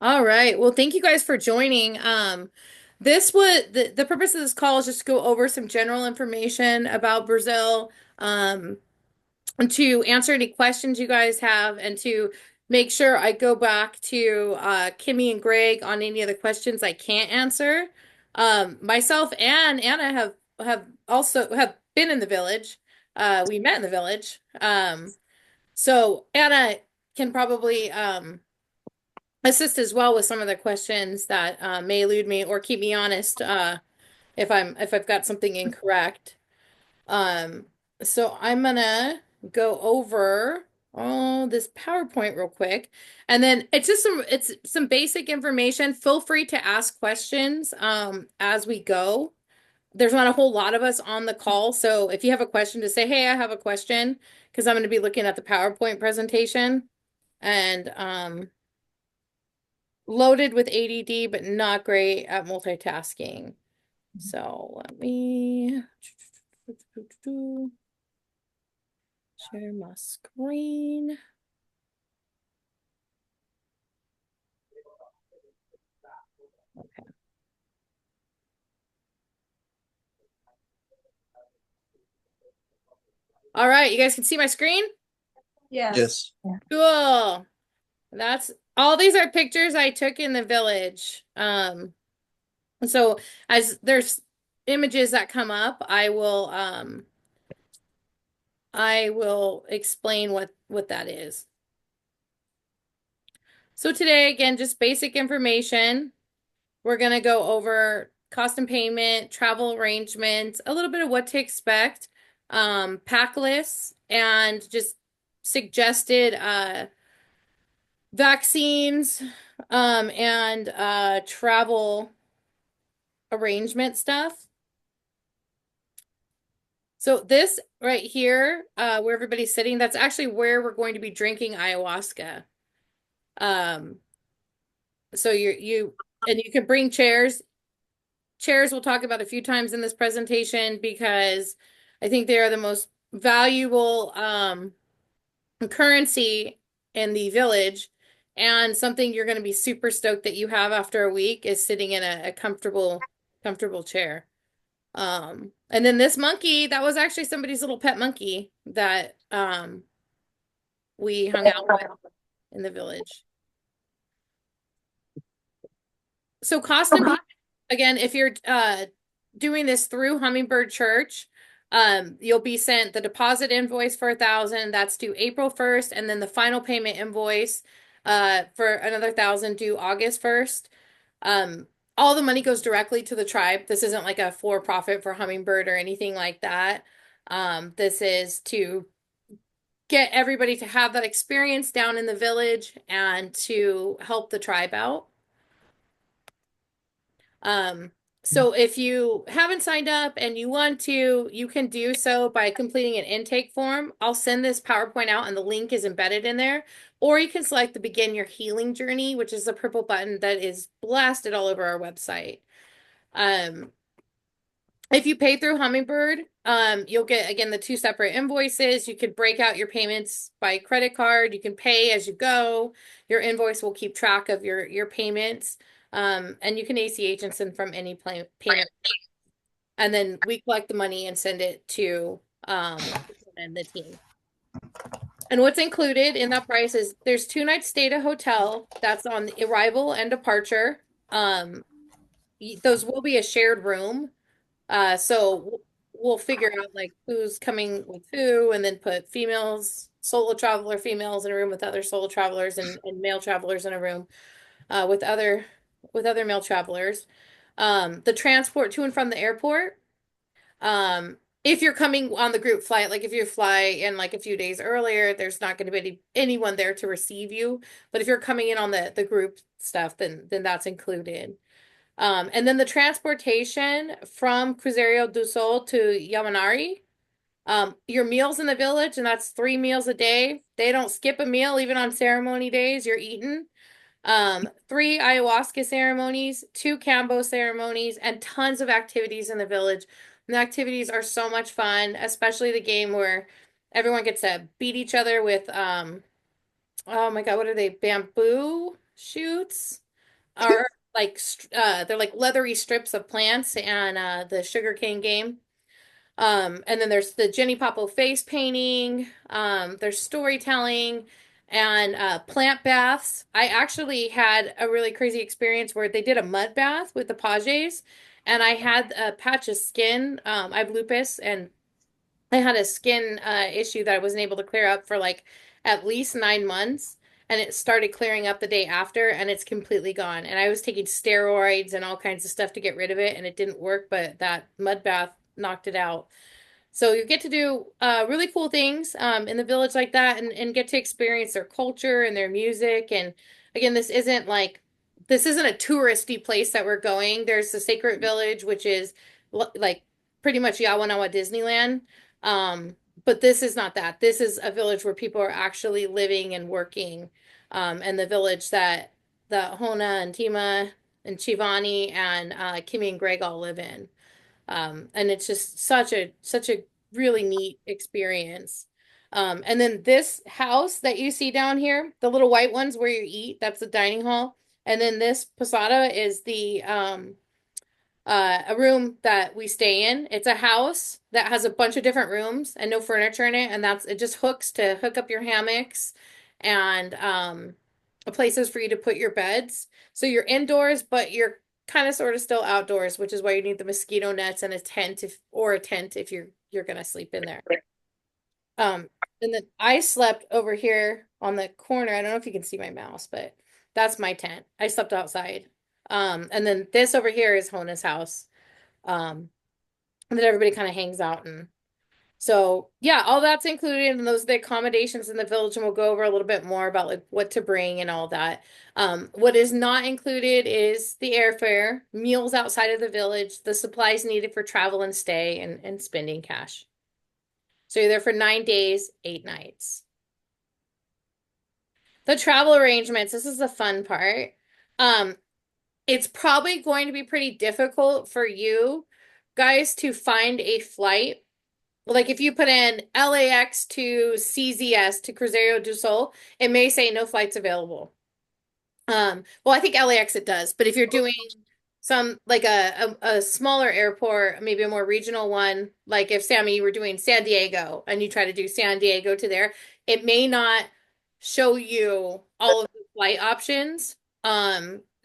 All right. Well, thank you guys for joining. This would the purpose of this call is just to go over some general information about Brazil, and to answer any questions you guys have, and to make sure I go back to Kimmy and Greg on any of the questions I can't answer. Myself and Anna have also have been in the village. We met in the village. So Anna can probably assist as well with some of the questions that may elude me or keep me honest if I've got something incorrect. Um, so I'm gonna go over all this PowerPoint real quick, and then it's some basic information. Feel free to ask questions as we go. There's not a whole lot of us on the call, so if you have a question, to say, "Hey, I have a question," because I'm going to be looking at the PowerPoint presentation and loaded with ADD, but not great at multitasking. So let me share my screen. Okay. All right, you guys can see my screen? Yes. Cool. That's all these are pictures I took in the village. So as there's images that come up, I will explain what that is. So today, again, just basic information. We're going to go over cost and payment, travel arrangements, a little bit of what to expect, pack lists, and just suggested vaccines, and travel arrangement stuff. So this right here, where everybody's sitting, that's actually where we're going to be drinking ayahuasca. Um, so you can bring chairs. Chairs we'll talk about a few times in this presentation because I think they are the most valuable currency in the village, and something you're going to be super stoked that you have after a week is sitting in a comfortable chair. And then this monkey, that was actually somebody's little pet monkey that we hung out with in the village. So cost and again, if you're doing this through Hummingbird Church, you'll be sent the deposit invoice for 1,000. That's due April 1st, and then the final payment invoice for another 1,000 due August 1st. All the money goes directly to the tribe. This isn't like a for-profit for Hummingbird or anything like that. This is to get everybody to have that experience down in the village and to help the tribe out. Um, so if you haven't signed up and you want to, you can do so by completing an intake form. I'll send this PowerPoint out and the link is embedded in there. Or you can select the Begin Your Healing Journey, which is the purple button that is blasted all over our website. If you pay through Hummingbird, you'll get, again, the two separate invoices. You could break out your payments by credit card. You can pay as you go. Your invoice will keep track of your payments. And you can ACH and send from any payment. And then we collect the money and send it to and the team. And what's included in that price is there's 2 nights stay at a hotel. That's on the arrival and departure. Those will be a shared room. So we'll figure out like who's coming with who, and then put solo traveler females in a room with other solo travelers, and male travelers in a room with other male travelers. The transport to and from the airport. If you're coming on the group flight, like if you fly in like a few days earlier, there's not going to be anyone there to receive you. But if you're coming in on the group stuff, then that's included. And then the transportation from Cruzeiro do Sol to Yawanari. Your meals in the village, and that's 3 meals a day. They don't skip a meal, even on ceremony days, you're eating. 3 ayahuasca ceremonies, 2 Cambo ceremonies, and tons of activities in the village. And the activities are so much fun, especially the game where everyone gets to beat each other with oh my God, what are they? Bamboo shoots? Are like they're like leathery strips of plants and the sugarcane game. And then there's the Jenny Papo face painting, there's storytelling and plant baths. I actually had a really crazy experience where they did a mud bath with the Pages, and I had a patch of skin. I have lupus, and I had a skin issue that I wasn't able to clear up for like at least 9 months. And it started clearing up the day after, and it's completely gone. And I was taking steroids and all kinds of stuff to get rid of it, and it didn't work, but that mud bath knocked it out. So you get to do really cool things in the village like that and get to experience their culture and their music. And again, this isn't a touristy place that we're going. There's the Sacred Village, which is like pretty much Yawanawa Disneyland. Um, but this is not that. This is a village where people are actually living and working. And the village that Hona and Tima and Chivani and Kimmy and Greg all live in. And it's just such a really neat experience. And then this house that you see down here, the little white ones where you eat, that's the dining hall. And then this posada is the a room that we stay in. It's a house that has a bunch of different rooms and no furniture in it, and that's it just hooks to hook up your hammocks and places for you to put your beds. So you're indoors, but you're kind of sort of still outdoors, which is why you need the mosquito nets and a tent if you're gonna sleep in there. Um, and then I slept over here on the corner. I don't know if you can see my mouse, but that's my tent. I slept outside. And then this over here is Hona's house. And that everybody kind of hangs out in. So yeah, all that's included, and those are the accommodations in the village, and we'll go over a little bit more about like what to bring and all that. What is not included is the airfare, meals outside of the village, the supplies needed for travel and stay, and spending cash. So you're there for 9 days, 8 nights. The travel arrangements, this is the fun part. Um, it's probably going to be pretty difficult for you guys to find a flight. Like if you put in LAX to CZS to Cruzeiro do Sul, it may say no flights available. Well, I think LAX it does, but if you're doing some like a smaller airport, maybe a more regional one, like if Sammy you were doing San Diego and you try to do San Diego to there, it may not show you all of the flight options.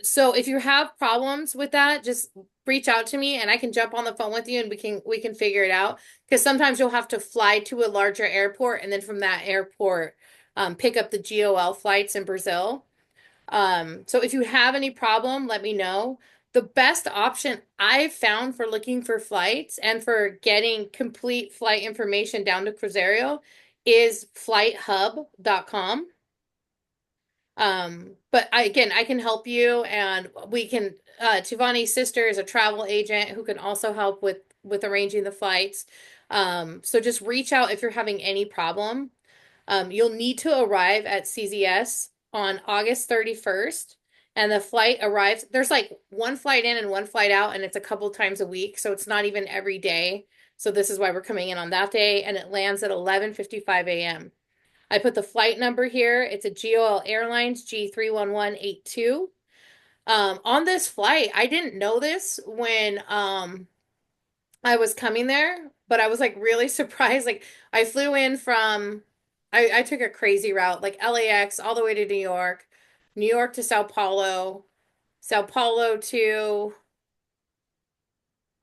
So if you have problems with that, just reach out to me and I can jump on the phone with you and we can figure it out. Because sometimes you'll have to fly to a larger airport and then from that airport, pick up the GOL flights in Brazil. So if you have any problem, let me know. The best option I've found for looking for flights and for getting complete flight information down to Cruzeiro is flighthub.com. But I can help you and we can Tivani's sister is a travel agent who can also help with arranging the flights. So just reach out if you're having any problem. You'll need to arrive at CZS on August 31st, and the flight arrives. There's like one flight in and one flight out, and it's a couple times a week, so it's not even every day. So this is why we're coming in on that day, and it lands at 11:55 a.m. I put the flight number here. It's a GOL Airlines G31182. On this flight, I didn't know this when I was coming there, but I was like really surprised. Like I flew in from I took a crazy route, like LAX all the way to New York, New York to Sao Paulo, Sao Paulo to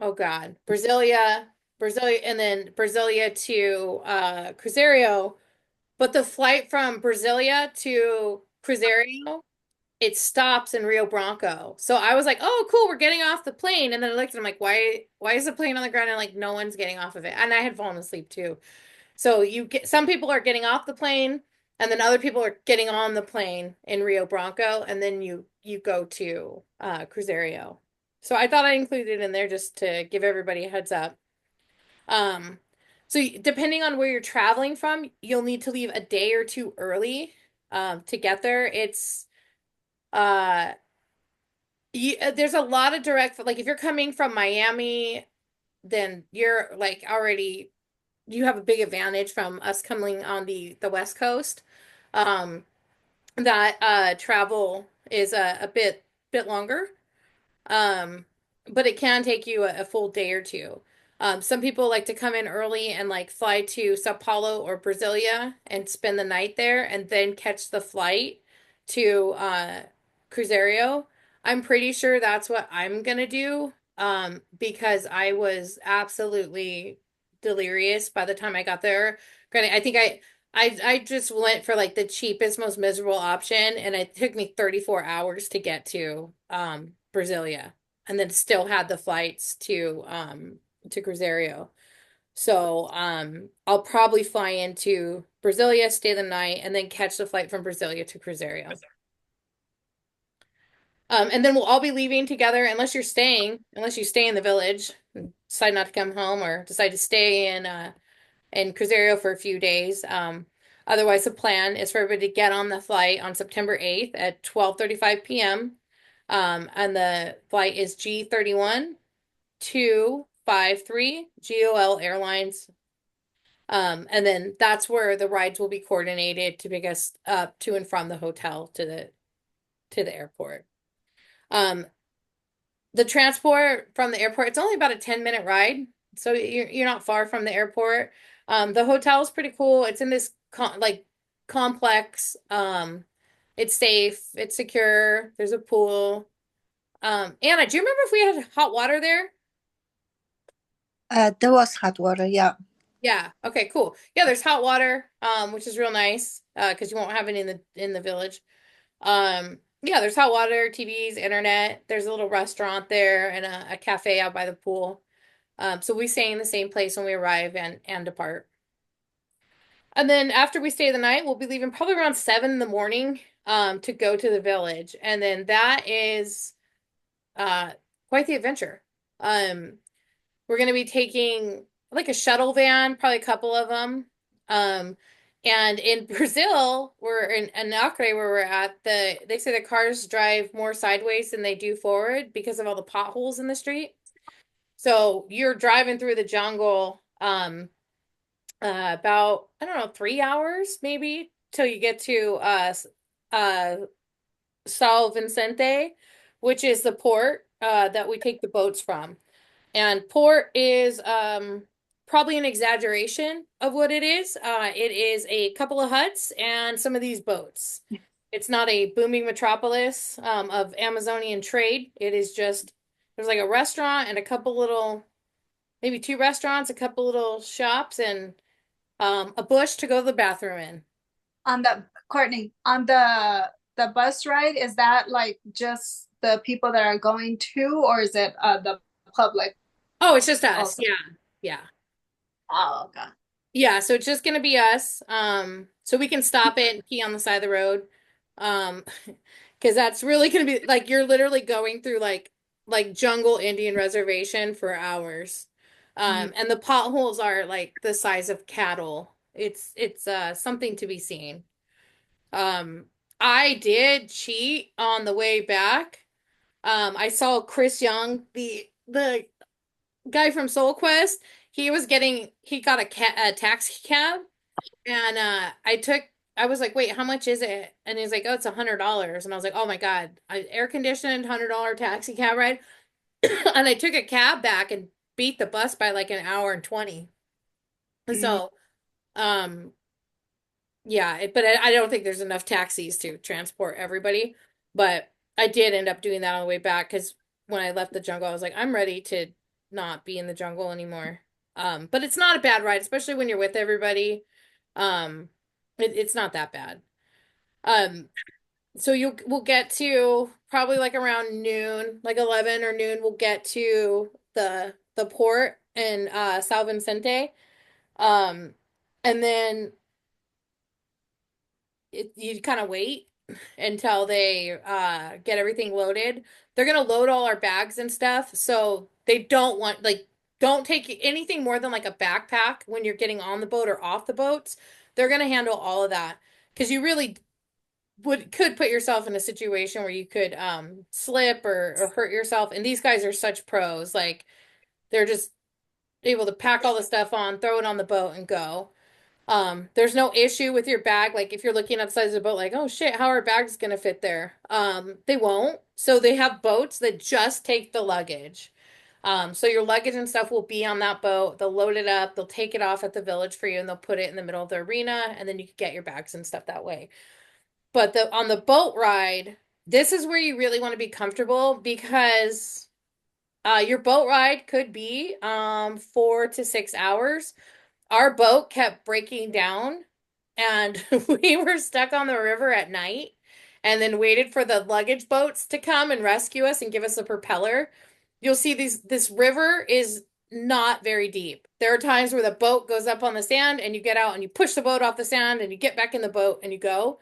oh God, Brasilia, and then Brasilia to Cruzeiro. But the flight from Brasilia to Cruzeiro, it stops in Rio Branco. So I was like, "Oh, cool, we're getting off the plane." And then I looked and I'm like, "Why is the plane on the ground?" And like no one's getting off of it. And I had fallen asleep too. So you get some people are getting off the plane and then other people are getting on the plane in Rio Branco and then you go to Cruzeiro. So I thought I included it in there just to give everybody a heads up. Um, so depending on where you're traveling from, you'll need to leave a day or two early to get there. Uh there's a lot of direct like if you're coming from Miami, then you're like already you have a big advantage from us coming on the West Coast. Um that travel is a bit longer. Um, but it can take you a full day or two. Some people like to come in early and like fly to Sao Paulo or Brasilia and spend the night there and then catch the flight to Cruzeiro. I'm pretty sure that's what I'm gonna do because I was absolutely delirious by the time I got there. Granted, I just went for like the cheapest, most miserable option, and it took me 34 hours to get to Brasilia, and then still had the flights to Cruzeiro. So I'll probably fly into Brasilia, stay the night, and then catch the flight from Brasilia to Cruzeiro. And then we'll all be leaving together unless you stay in the village, and decide not to come home or decide to stay in Cruzeiro for a few days. Otherwise, the plan is for everybody to get on the flight on September 8th at 12:35 p.m. And the flight is G31 253 GOL Airlines. And then that's where the rides will be coordinated to pick us up to and from the hotel to the airport. Um, the transport from the airport, it's only about a 10-minute ride, so you're not far from the airport. The hotel is pretty cool. It's in this like complex. It's safe, it's secure. There's a pool. Anna, do you remember if we had hot water there? There was hot water, yeah. Yeah. Okay, cool. Yeah, there's hot water, which is real nice, because you won't have it in the village. Yeah, there's hot water, TVs, internet. There's a little restaurant there and a cafe out by the pool. So we stay in the same place when we arrive and depart. And then after we stay the night, we'll be leaving probably around 7 in the morning, to go to the village. And then that is uh quite the adventure. Um, we're going to be taking like a shuttle van, probably a couple of them. Um, and in Brazil, we're in Acre where we're at, they say the cars drive more sideways than they do forward because of all the potholes in the street. So you're driving through the jungle, about, I don't know, 3 hours maybe till you get to uh São Vicente, which is the port that we take the boats from. And port is probably an exaggeration of what it is. It is a couple of huts and some of these boats. It's not a booming metropolis of Amazonian trade. It is just there's like a restaurant and a couple little, maybe two restaurants, a couple little shops, and a bush to go to the bathroom in. On the Courtney, on the bus ride, is that like just the people that are going to, or is it the public Oh, it's just us. also? Yeah. Yeah. Oh, okay. Yeah, so it's just gonna be us. So we can stop it and pee on the side of the road. Um, because that's really gonna be like you're literally going through like jungle Indian reservation for hours. Mm. And the potholes are like the size of cattle. It's something to be seen. Um, I did cheat on the way back. I saw Chris Young, the guy from Soul Quest. He got a taxi cab, and I was like, wait, how much is it? And he's like, oh, it's $100. And I was like, oh my God, air conditioned $100 taxi cab ride. And I took a cab back and beat the bus by like an hour and 20. Mm. So, um, yeah, but I don't think there's enough taxis to transport everybody. But I did end up doing that on the way back because when I left the jungle, I was like, I'm ready to not be in the jungle anymore. But it's not a bad ride, especially when you're with everybody. Um, it's not that bad. Um, so we'll get to probably like around noon, like 11 or noon, we'll get to the port in São Vicente. Um, and then you kind of wait until they get everything loaded. They're gonna load all our bags and stuff, so they don't want like don't take anything more than like a backpack when you're getting on the boat or off the boats. They're gonna handle all of that because you really could put yourself in a situation where you could slip or hurt yourself. And these guys are such pros, like they're just able to pack all the stuff on, throw it on the boat, and go. There's no issue with your bag. Like if you're looking at the size of the boat, like, oh shit, how are bags gonna fit there? They won't. So they have boats that just take the luggage. So your luggage and stuff will be on that boat. They'll load it up, they'll take it off at the village for you, and they'll put it in the middle of the arena, and then you can get your bags and stuff that way. But the on the boat ride, this is where you really want to be comfortable because your boat ride could be 4 to 6 hours. Our boat kept breaking down and we were stuck on the river at night and then waited for the luggage boats to come and rescue us and give us a propeller. You'll see this river is not very deep. There are times where the boat goes up on the sand and you get out and you push the boat off the sand and you get back in the boat and you go.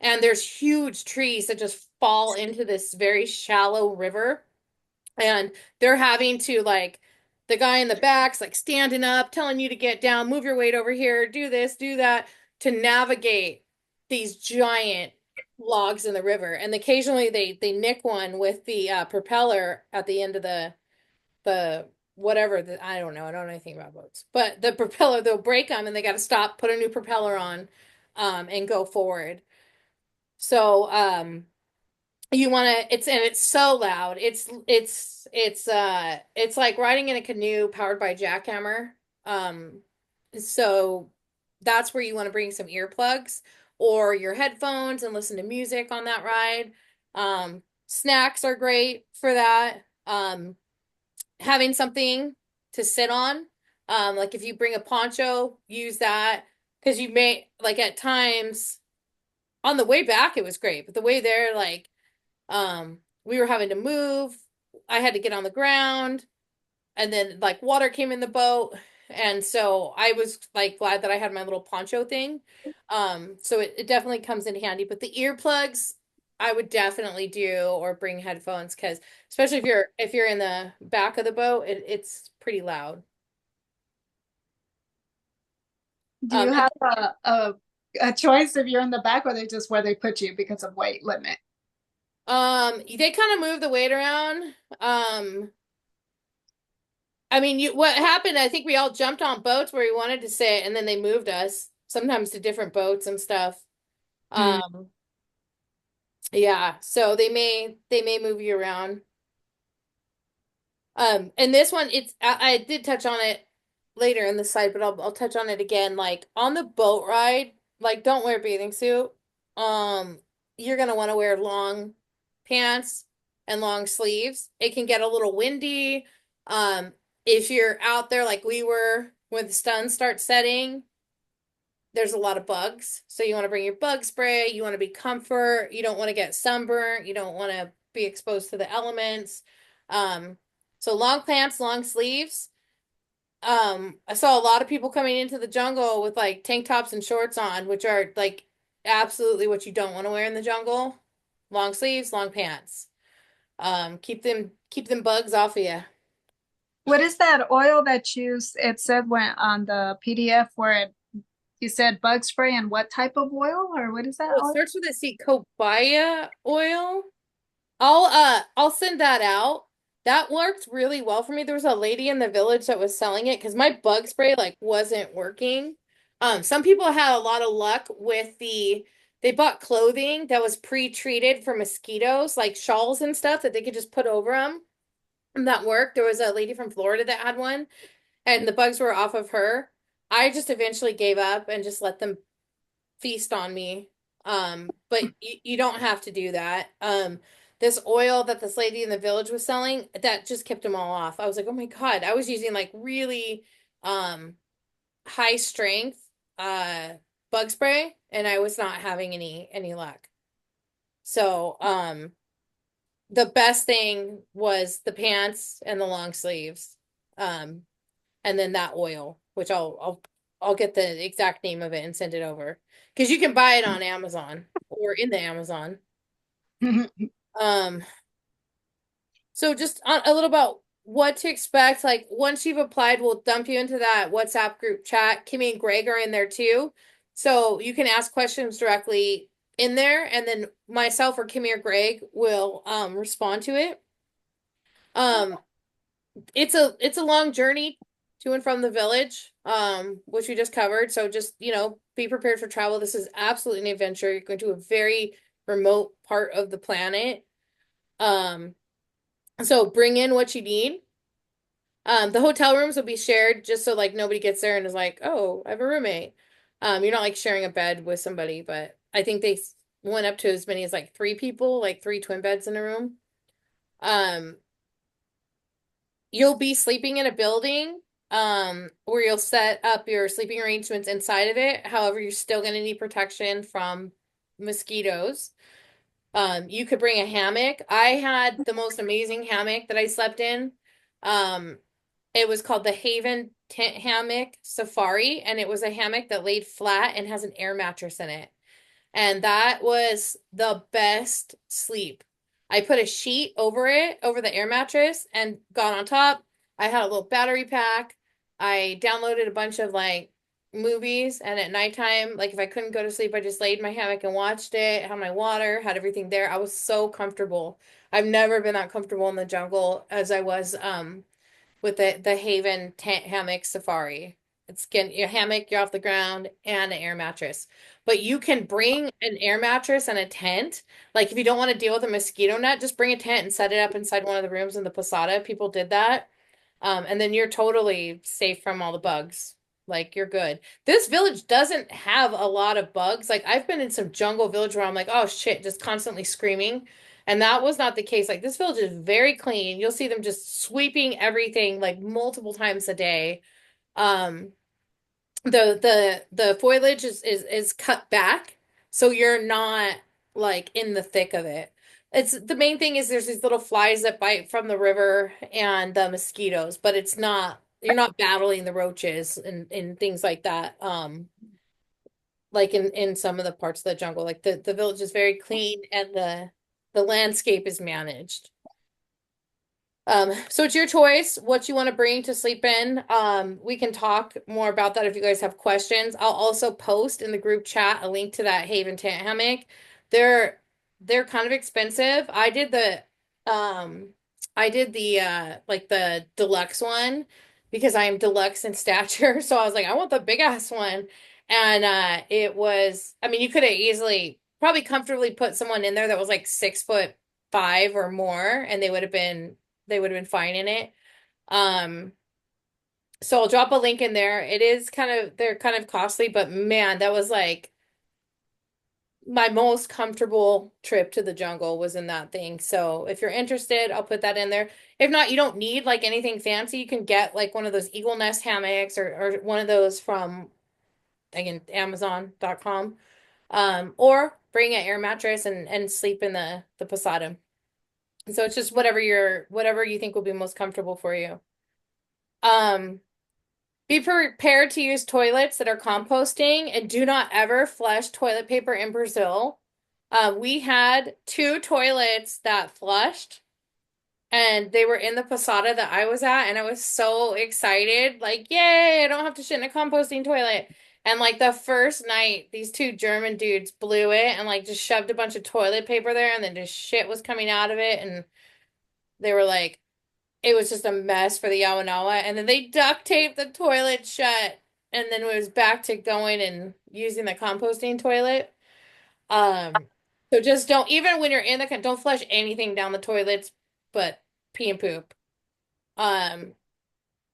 And there's huge trees that just fall into this very shallow river and they're having to like the guy in the back's like standing up, telling you to get down, move your weight over here, do this, do that to navigate these giant logs in the river. And occasionally they nick one with the propeller at the end of the whatever the I don't know, I don't know anything about boats. But the propeller they'll break them and they got to stop, put a new propeller on and go forward. So you want to it's so loud it's like riding in a canoe powered by jackhammer so that's where you want to bring some earplugs or your headphones and listen to music on that ride. Snacks are great for that. Having something to sit on, like if you bring a poncho, use that because you may like at times on the way back it was great but the way there like we were having to move. I had to get on the ground, and then like water came in the boat, and so I was like glad that I had my little poncho thing. So it definitely comes in handy. But the earplugs, I would definitely do or bring headphones because especially if you're in the back of the boat, it's pretty loud. Do you And have a choice if you're in the back, or they just where they put you because of weight limit? they kind of move the weight around. I mean, what happened, I think we all jumped on boats where we wanted to sit and then they moved us sometimes to different boats and stuff. Mm. Um, yeah, so they may move you around. And this one, I did touch on it later in the site, but I'll touch on it again. Like on the boat ride, like don't wear a bathing suit. Um, you're gonna want to wear long pants and long sleeves. It can get a little windy. Um, if you're out there like we were when the sun starts setting, there's a lot of bugs. So you want to bring your bug spray, you want to be comfort, you don't want to get sunburnt, you don't want to be exposed to the elements. Um, so long pants, long sleeves. I saw a lot of people coming into the jungle with like tank tops and shorts on, which are like absolutely what you don't want to wear in the jungle. Long sleeves, long pants. Keep them bugs off of you. What is that oil that it said when on the PDF where you said bug spray and what type of oil or what is that Oh, it oil? starts with a C, cobaya oil. I'll send that out. That worked really well for me. There was a lady in the village that was selling it because my bug spray like wasn't working. Some people had a lot of luck with they bought clothing that was pre-treated for mosquitoes, like shawls and stuff that they could just put over them. And that worked. There was a lady from Florida that had one, and the bugs were off of her. I just eventually gave up and just let them feast on me. But you don't have to do that. This oil that this lady in the village was selling, that just kept them all off. I was like, oh my God, I was using like really um high strength uh bug spray and I was not having any luck. So the best thing was the pants and the long sleeves. Um and then that oil, which I'll get the exact name of it and send it over. Because you can buy it on Amazon or in the Amazon. Um, so just a little about what to expect. Like once you've applied, we'll dump you into that WhatsApp group chat. Kimmy and Greg are in there too. So you can ask questions directly in there, and then myself or Kimmy or Greg will respond to it. Um, it's a long journey to and from the village. which we just covered. So just, be prepared for travel. This is absolutely an adventure. You're going to a very remote part of the planet. Um, so bring in what you need. The hotel rooms will be shared just so like nobody gets there and is like, "Oh, I have a roommate." You're not like sharing a bed with somebody, but I think they went up to as many as like three people, like three twin beds in a room. Um, you'll be sleeping in a building, where you'll set up your sleeping arrangements inside of it. However, you're still going to need protection from mosquitoes. You could bring a hammock. I had the most amazing hammock that I slept in. Um, it was called the Haven Tent Hammock Safari, and it was a hammock that laid flat and has an air mattress in it. And that was the best sleep. I put a sheet over it, over the air mattress, and got on top. I had a little battery pack. I downloaded a bunch of like movies, and at nighttime, like if I couldn't go to sleep, I just laid in my hammock and watched it, had my water, had everything there. I was so comfortable. I've never been that comfortable in the jungle as I was with the Haven tent hammock safari. It's getting your hammock, you're off the ground, and an air mattress. But you can bring an air mattress and a tent. Like if you don't want to deal with a mosquito net, just bring a tent and set it up inside one of the rooms in the Posada. People did that. And then you're totally safe from all the bugs. Like you're good. This village doesn't have a lot of bugs. Like I've been in some jungle village where I'm like, oh shit, just constantly screaming. And that was not the case. Like this village is very clean. You'll see them just sweeping everything like multiple times a day. Um, the foliage is cut back, so you're not like in the thick of it. It's the main thing is there's these little flies that bite from the river and the mosquitoes, but it's not you're not battling the roaches and things like that. Like in some of the parts of the jungle, like the village is very clean and the landscape is managed. So it's your choice what you want to bring to sleep in. We can talk more about that if you guys have questions. I'll also post in the group chat a link to that Haven tent hammock. They're they're kind of expensive. Um I did the like the deluxe one because I am deluxe in stature. So I was like, I want the big ass one. And it was, I mean, you could have easily probably comfortably put someone in there that was like 6'5" or more, and they would have been fine in it. Um, so I'll drop a link in there. It is they're kind of costly, but man, that was like my most comfortable trip to the jungle was in that thing. So if you're interested, I'll put that in there. If not, you don't need like anything fancy. You can get like one of those eagle nest hammocks or one of those from again Amazon.com. Or bring an air mattress and sleep in the posada. So it's just whatever you think will be most comfortable for you. Um, be prepared to use toilets that are composting and do not ever flush toilet paper in Brazil. We had two toilets that flushed and they were in the posada that I was at, and I was so excited. Like, yay, I don't have to shit in a composting toilet. And like the first night, these two German dudes blew it and like just shoved a bunch of toilet paper there, and then just shit was coming out of it. And they were like, it was just a mess for the Yawanawa. And then they duct taped the toilet shut. And then it was back to going and using the composting toilet. Um, so just don't, even when you're in the, don't flush anything down the toilets, but pee and poop. Um,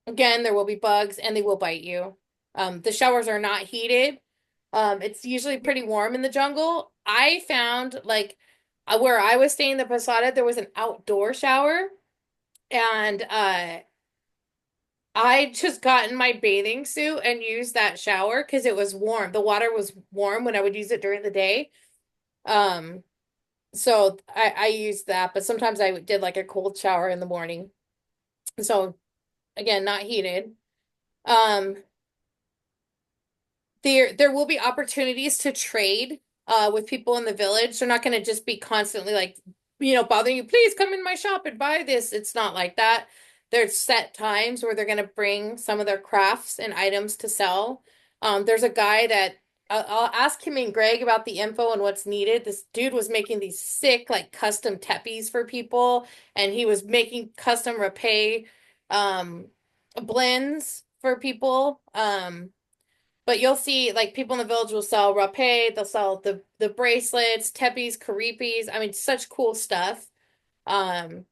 again, there will be bugs and they will bite you. The showers are not heated. It's usually pretty warm in the jungle. I found like where I was staying in the Posada, there was an outdoor shower. And I just got in my bathing suit and used that shower because it was warm. The water was warm when I would use it during the day. Um, so I used that, but sometimes I did like a cold shower in the morning. So again, not heated. Um, there will be opportunities to trade with people in the village. They're not going to just be constantly like, bothering you, please come in my shop and buy this. It's not like that. There's set times where they're going to bring some of their crafts and items to sell. There's a guy that I'll ask him and Greg about the info and what's needed. This dude was making these sick like custom tepis for people, and he was making custom rapé um blends for people. But you'll see like people in the village will sell rapé, they'll sell the bracelets, teppies, karipis. I mean, such cool stuff. Um,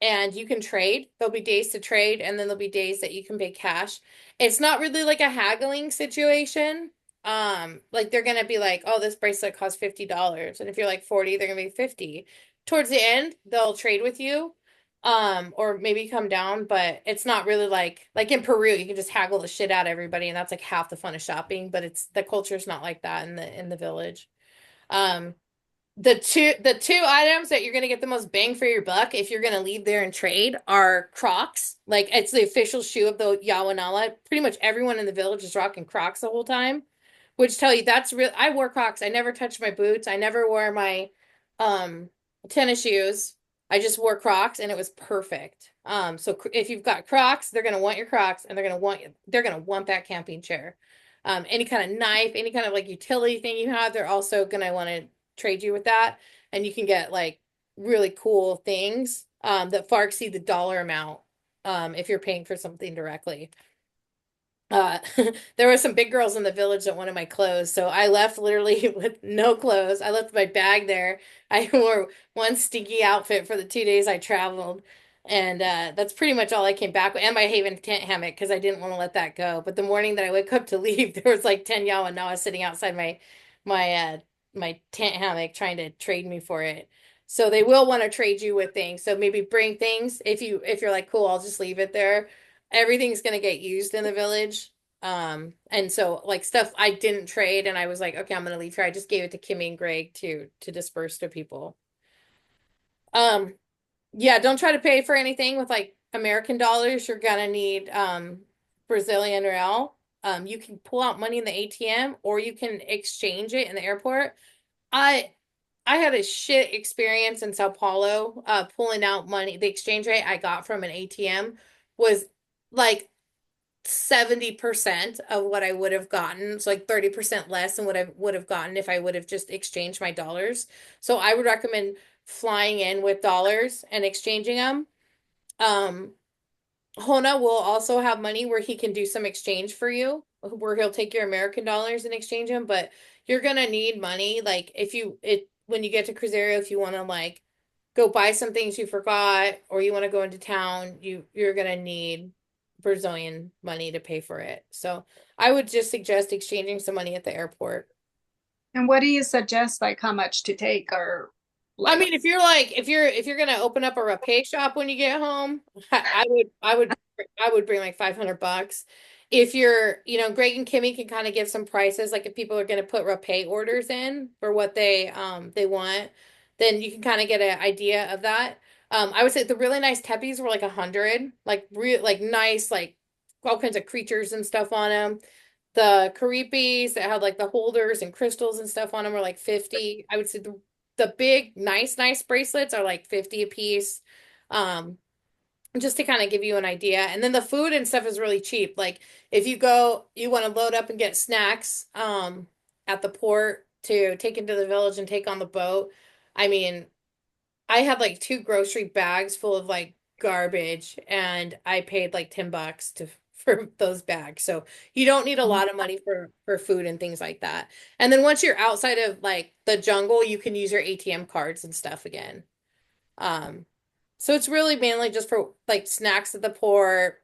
and you can trade. There'll be days to trade, and then there'll be days that you can pay cash. It's not really like a haggling situation. Like they're gonna be like, oh, this bracelet costs $50. And if you're like 40, they're gonna be 50. Towards the end, they'll trade with you. Or maybe come down, but it's not really like in Peru, you can just haggle the shit out of everybody, and that's like half the fun of shopping, but it's the culture's not like that in the village. Um, the two items that you're gonna get the most bang for your buck if you're gonna leave there and trade are Crocs. Like it's the official shoe of the Yawanawa. Pretty much everyone in the village is rocking Crocs the whole time, which tell you that's real. I wore Crocs. I never touched my boots. I never wore my um tennis shoes. I just wore Crocs and it was perfect. So if you've got Crocs, they're gonna want your Crocs and they're gonna want that camping chair. Any kind of knife, any kind of like utility thing you have, they're also gonna want to trade you with that, and you can get like really cool things that far exceed the dollar amount if you're paying for something directly. Uh, there were some big girls in the village that wanted my clothes, so I left literally with no clothes. I left my bag there. I wore one stinky outfit for the 2 days I traveled, and that's pretty much all I came back with. And my Haven tent hammock because I didn't want to let that go. But the morning that I woke up to leave, there was like 10 Yawanawa sitting outside my my tent hammock trying to trade me for it. So they will want to trade you with things. So maybe bring things if you're like, cool, I'll just leave it there. Everything's gonna get used in the village. And so like stuff I didn't trade and I was like, okay, I'm gonna leave here. I just gave it to Kimmy and Greg to disperse to people. Um, yeah, don't try to pay for anything with like American dollars. You're gonna need Brazilian real. You can pull out money in the ATM or you can exchange it in the airport. I I had a shit experience in Sao Paulo, pulling out money. The exchange rate I got from an ATM was like 70% of what I would have gotten. So like 30% less than what I would have gotten if I would have just exchanged my dollars. So I would recommend flying in with dollars and exchanging them. Um, Hona will also have money where he can do some exchange for you, where he'll take your American dollars and exchange them, but you're gonna need money. Like if you it when you get to Cruzeiro, if you want to like go buy some things you forgot or you want to go into town, you're gonna need Brazilian money to pay for it. So I would just suggest exchanging some money at the airport. And what do you suggest, like how much to take or I like? mean, if you're like if you're gonna open up a rapé shop when you get home, I would bring like $500. If you're, Greg and Kimmy can kind of give some prices, like if people are gonna put rapé orders in for what they want, then you can kind of get an idea of that. I would say the really nice teppies were like 100, like real like nice, like all kinds of creatures and stuff on them. The Caripis that had like the holders and crystals and stuff on them were like 50. I would say the big nice bracelets are like 50 a piece. Um, just to kind of give you an idea. And then the food and stuff is really cheap. Like if you want to load up and get snacks at the port to take into the village and take on the boat. I mean, I had like two grocery bags full of like garbage and I paid like $10 to for those bags. So you don't need a lot of money for food and things like that. And then once you're outside of like the jungle, you can use your ATM cards and stuff again. Um, so it's really mainly just for like snacks at the port,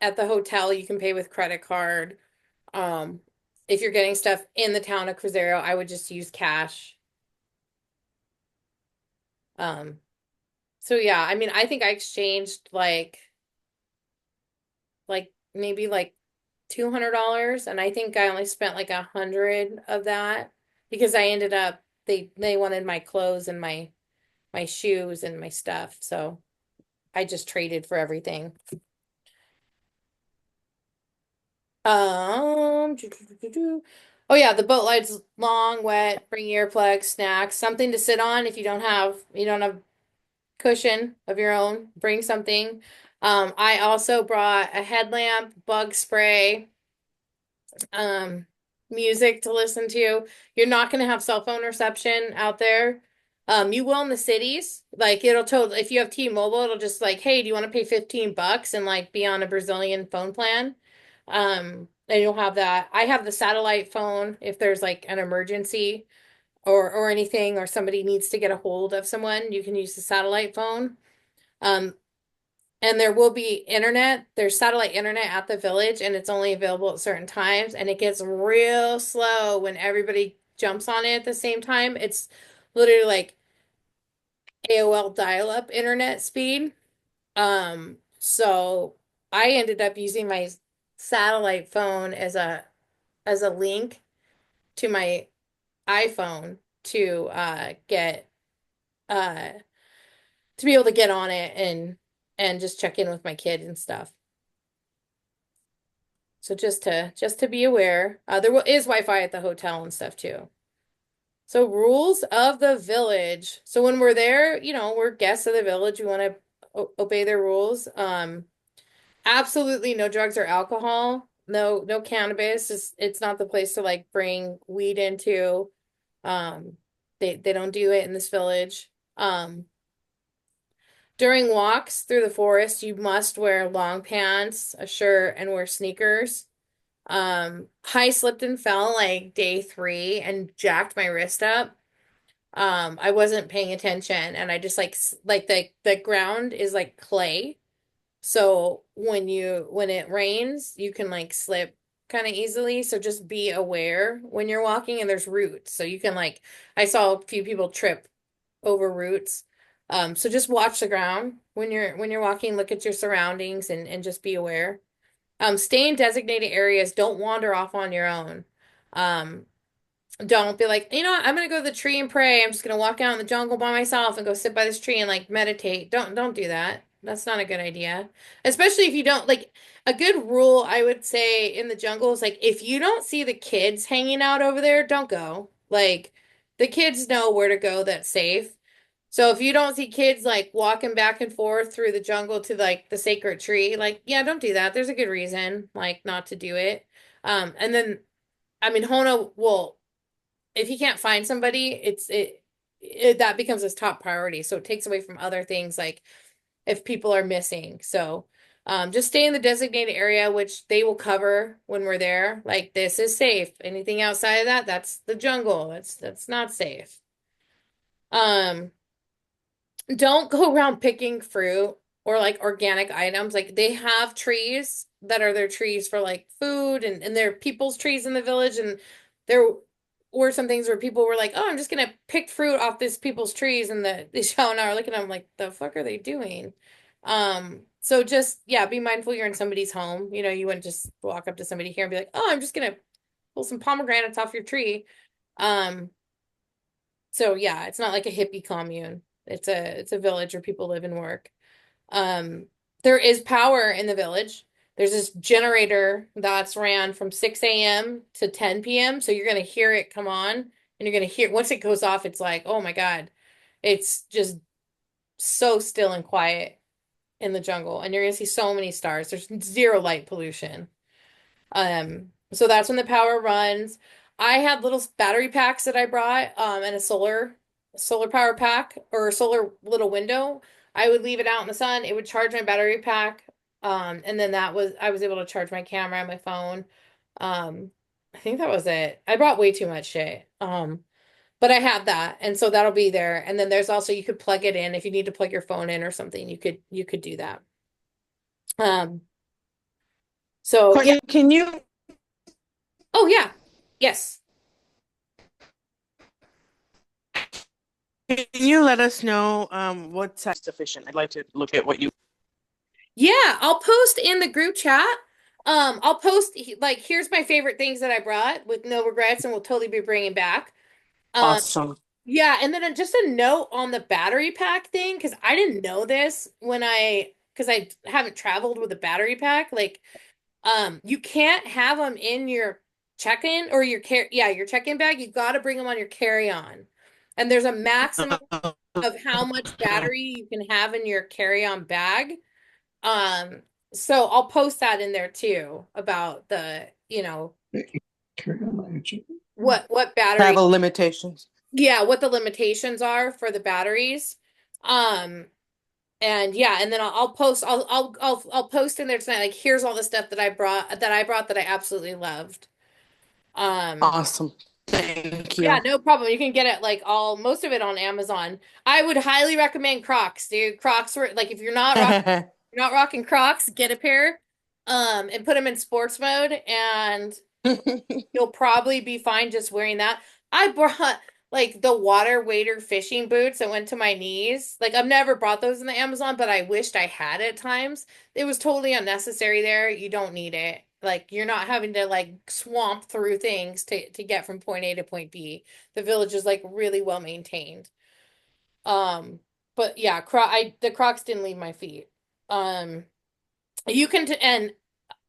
at the hotel, you can pay with credit card. Um, if you're getting stuff in the town of Cruzeiro, I would just use cash. Um, so yeah, I mean, I think I exchanged like maybe like $200 and I think I only spent like 100 of that because I ended up they wanted my clothes and my shoes and my stuff. So I just traded for everything. Oh yeah, the boat ride's long, wet, bring earplugs, snacks, something to sit on if you don't have cushion of your own, bring something. I also brought a headlamp, bug spray, um, music to listen to. You're not going to have cell phone reception out there. You will in the cities. Like it'll tell if you have T-Mobile, it'll just like, hey, do you want to pay $15 and like be on a Brazilian phone plan? And you'll have that. I have the satellite phone if there's like an emergency or anything, or somebody needs to get a hold of someone, you can use the satellite phone. Um, and there will be internet. There's satellite internet at the village, and it's only available at certain times, and it gets real slow when everybody jumps on it at the same time. It's literally like AOL dial-up internet speed. So I ended up using my satellite phone as a link to my iPhone to get uh to be able to get on it and just check in with my kid and stuff. So just to be aware, is Wi-Fi at the hotel and stuff too. So rules of the village. So when we're there, we're guests of the village. We want to obey their rules. Absolutely no drugs or alcohol. No cannabis. It's not the place to like bring weed into. Um, they don't do it in this village. During walks through the forest, you must wear long pants, a shirt, and wear sneakers. I slipped and fell like day 3 and jacked my wrist up. I wasn't paying attention, and I just like the ground is like clay. So when it rains, you can like slip kind of easily. So just be aware when you're walking, and there's roots. So you can like I saw a few people trip over roots. So just watch the ground when you're walking, look at your surroundings and just be aware. Stay in designated areas, don't wander off on your own. Um, don't be like, I'm gonna go to the tree and pray. I'm just gonna walk out in the jungle by myself and go sit by this tree and like meditate. Don't do that. That's not a good idea. Especially if you don't like a good rule I would say in the jungle is like if you don't see the kids hanging out over there, don't go. Like the kids know where to go that's safe. So if you don't see kids like walking back and forth through the jungle to like the sacred tree, like yeah, don't do that. There's a good reason like not to do it. And then I mean Hona will if he can't find somebody, it that becomes his top priority. So it takes away from other things like if people are missing. So just stay in the designated area, which they will cover when we're there. Like this is safe. Anything outside of that, that's the jungle. That's not safe. Um, don't go around picking fruit or like organic items. Like they have trees that are their trees for like food and they're people's trees in the village. And there were some things where people were like, oh, I'm just gonna pick fruit off this people's trees. And the Yawanawa are looking at them like, the fuck are they doing? So just yeah, be mindful you're in somebody's home. You wouldn't just walk up to somebody here and be like, oh, I'm just gonna pull some pomegranates off your tree. Um, so yeah, it's not like a hippie commune. It's a village where people live and work. Um, there is power in the village. There's this generator that's ran from 6 a.m. to 10 p.m. So you're gonna hear it come on and you're gonna hear once it goes off, it's like, oh my God. It's just so still and quiet in the jungle. And you're gonna see so many stars. There's zero light pollution. So that's when the power runs. I had little battery packs that I brought, and a solar power pack or a solar little window. I would leave it out in the sun. It would charge my battery pack. And then I was able to charge my camera and my phone. I think that was it. I brought way too much shit. But I had that, and so that'll be there. And then there's also you could plug it in if you need to plug your phone in or something. You could do that. Um, so yeah. Courtney, Oh yeah. Yes. can you let us know what size is sufficient? I'd like to look at what you Yeah, I'll post in the group chat. I'll post like here's my favorite things that I brought with no regrets and will totally be bringing back. Um, awesome. yeah, and then just a note on the battery pack thing because I didn't know this because I haven't traveled with a battery pack. Like, you can't have them in your check-in or your check-in bag. You got to bring them on your carry-on, and there's a maximum of how much battery you can have in your carry-on bag. Um, so I'll post that in there too about what battery, Travel limitations. yeah, what the limitations are for the batteries. Um, And yeah, and then I'll post I'll post in there tonight like here's all the stuff that I absolutely loved. Um Awesome. Thank yeah, you. no problem. You can get it like all most of it on Amazon. I would highly recommend Crocs, dude. Crocs were like if you're not rocking Crocs, get a pair and put them in sports mode and you'll probably be fine just wearing that. I brought like the water wader fishing boots that went to my knees. Like I've never brought those in the Amazon, but I wished I had at times. It was totally unnecessary there. You don't need it. Like you're not having to like swamp through things to get from point A to point B. The village is like really well maintained. Um, but yeah, the Crocs didn't leave my feet. Um, you can t and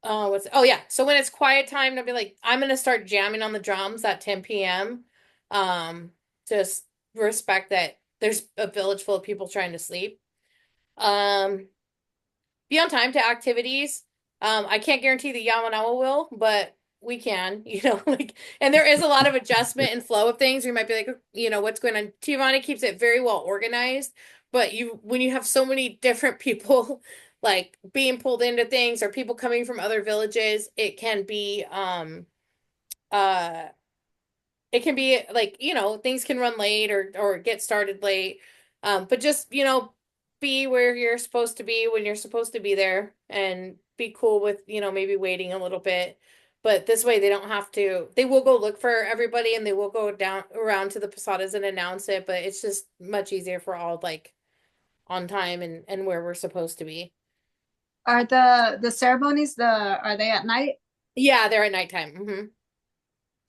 oh yeah. So when it's quiet time, I'll be like, I'm gonna start jamming on the drums at 10 p.m. Um, just respect that there's a village full of people trying to sleep. Um, be on time to activities. I can't guarantee the Yawanawa will, but we can, like, and there is a lot of adjustment and flow of things. You might be like, what's going on? Tijuana keeps it very well organized, but when you have so many different people like being pulled into things or people coming from other villages, uh, it can be like, things can run late or get started late. But just, be where you're supposed to be when you're supposed to be there and be cool with, maybe waiting a little bit. But this way they will go look for everybody and they will go down around to the posadas and announce it, but it's just much easier for all like on time and where we're supposed to be. Are the ceremonies are they at night? Yeah, they're at nighttime.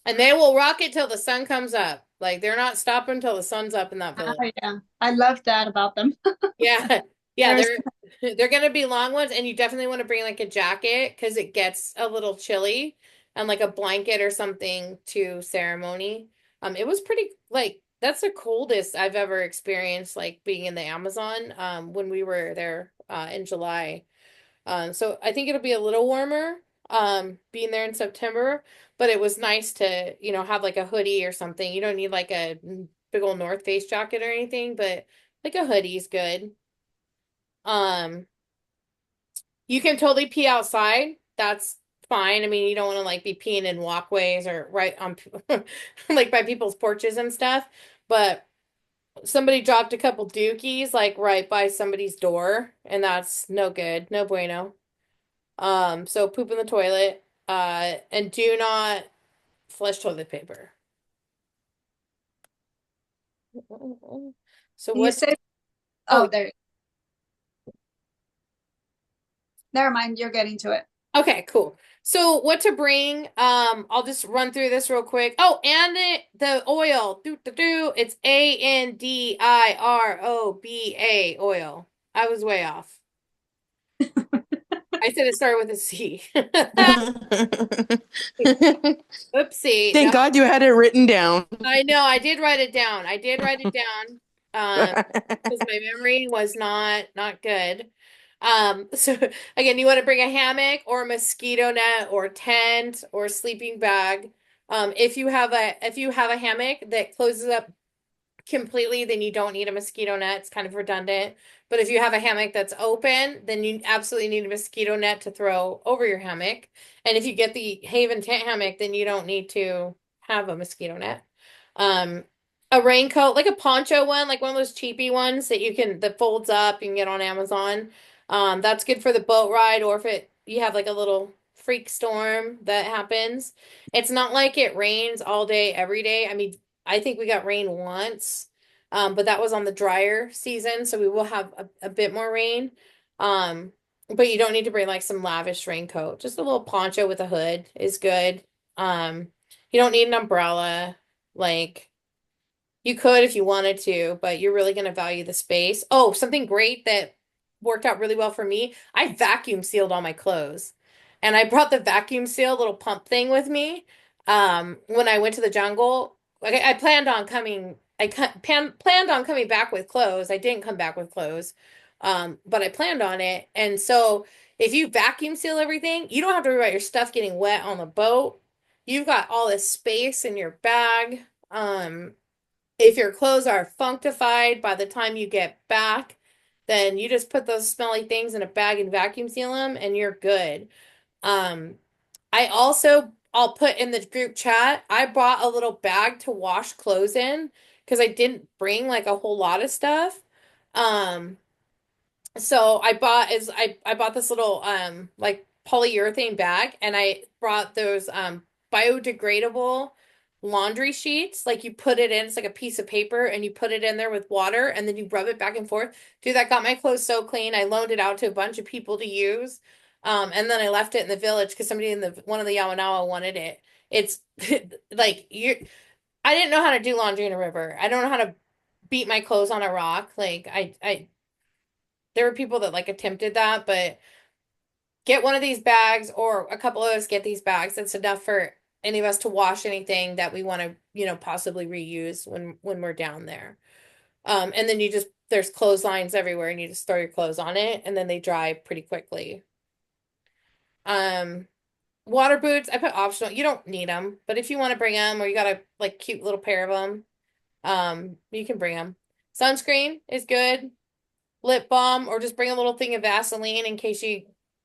And they will rock it till the sun comes up. Like they're not stopping till the sun's up in that Oh village. yeah, I love that about them. Yeah. Yeah, There's they're gonna be long ones and you definitely want to bring like a jacket because it gets a little chilly and like a blanket or something to ceremony. It was pretty like that's the coldest I've ever experienced like being in the Amazon when we were there in July. So I think it'll be a little warmer being there in September, but it was nice to, have like a hoodie or something. You don't need like a big old North Face jacket or anything, but like a hoodie's good. Um, you can totally pee outside. That's fine. I mean, you don't want to like be peeing in walkways or right on like by people's porches and stuff, but somebody dropped a couple dookies like right by somebody's door, and that's no good. No bueno. So poop in the toilet. And do not flush toilet paper. So you what? say Oh, oh there never mind, you're getting to it. okay, cool. So what to bring? I'll just run through this real quick. Oh, and the oil. It's Andiroba oil. I was way off. I said it started with a C. Oopsie. No, Thank God you had it written down. I know. I did write it down. I did write it down. Because my memory was not good. So again, you want to bring a hammock or a mosquito net or tent or sleeping bag. If you have a hammock that closes up completely, then you don't need a mosquito net. It's kind of redundant. But if you have a hammock that's open, then you absolutely need a mosquito net to throw over your hammock. And if you get the Haven tent hammock, then you don't need to have a mosquito net. Um, a raincoat, like a poncho one, like one of those cheapy ones that folds up, you can get on Amazon. That's good for the boat ride or if you have like a little freak storm that happens. It's not like it rains all day, every day. I mean, I think we got rain once, but that was on the drier season, so we will have a bit more rain. Um, but you don't need to bring like some lavish raincoat. Just a little poncho with a hood is good. Um, you don't need an umbrella. Like you could if you wanted to, but you're really going to value the space. Oh, something great that worked out really well for me. I vacuum sealed all my clothes. And I brought the vacuum seal little pump thing with me. When I went to the jungle. Like I planned on coming planned on coming back with clothes. I didn't come back with clothes. But I planned on it. And so if you vacuum seal everything, you don't have to worry about your stuff getting wet on the boat. You've got all this space in your bag. If your clothes are functified by the time you get back, then you just put those smelly things in a bag and vacuum seal them and you're good. Um, I'll put in the group chat, I bought a little bag to wash clothes in because I didn't bring like a whole lot of stuff. Um, so I bought this little like polyurethane bag and I brought those biodegradable laundry sheets. Like you put it in, it's like a piece of paper and you put it in there with water and then you rub it back and forth. Dude, that got my clothes so clean. I loaned it out to a bunch of people to use. And then I left it in the village because somebody in the one of the Yawanawa wanted it. It's like you I didn't know how to do laundry in a river. I don't know how to beat my clothes on a rock. Like I there were people that like attempted that, but get one of these bags or a couple of us get these bags. It's enough for any of us to wash anything that we want to, possibly reuse when we're down there. And then you just there's clotheslines everywhere and you just throw your clothes on it and then they dry pretty quickly. Um, Water boots, I put optional. You don't need them, but if you want to bring them or you got a like cute little pair of them, you can bring them. Sunscreen is good. Lip balm, or just bring a little thing of Vaseline in case you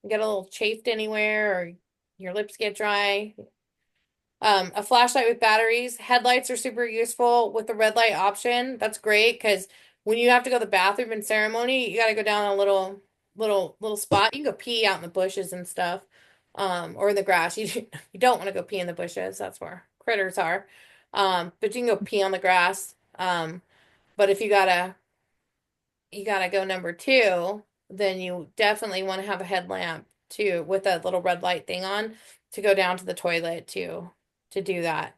get a little chafed anywhere or your lips get dry. A flashlight with batteries. Headlights are super useful with the red light option. That's great because when you have to go to the bathroom in ceremony, you got to go down a little spot. You can go pee out in the bushes and stuff, or in the grass. You don't want to go pee in the bushes. That's where critters are. But you can go pee on the grass. But if you gotta go number two, then you definitely want to have a headlamp too with a little red light thing on to go down to the toilet to do that.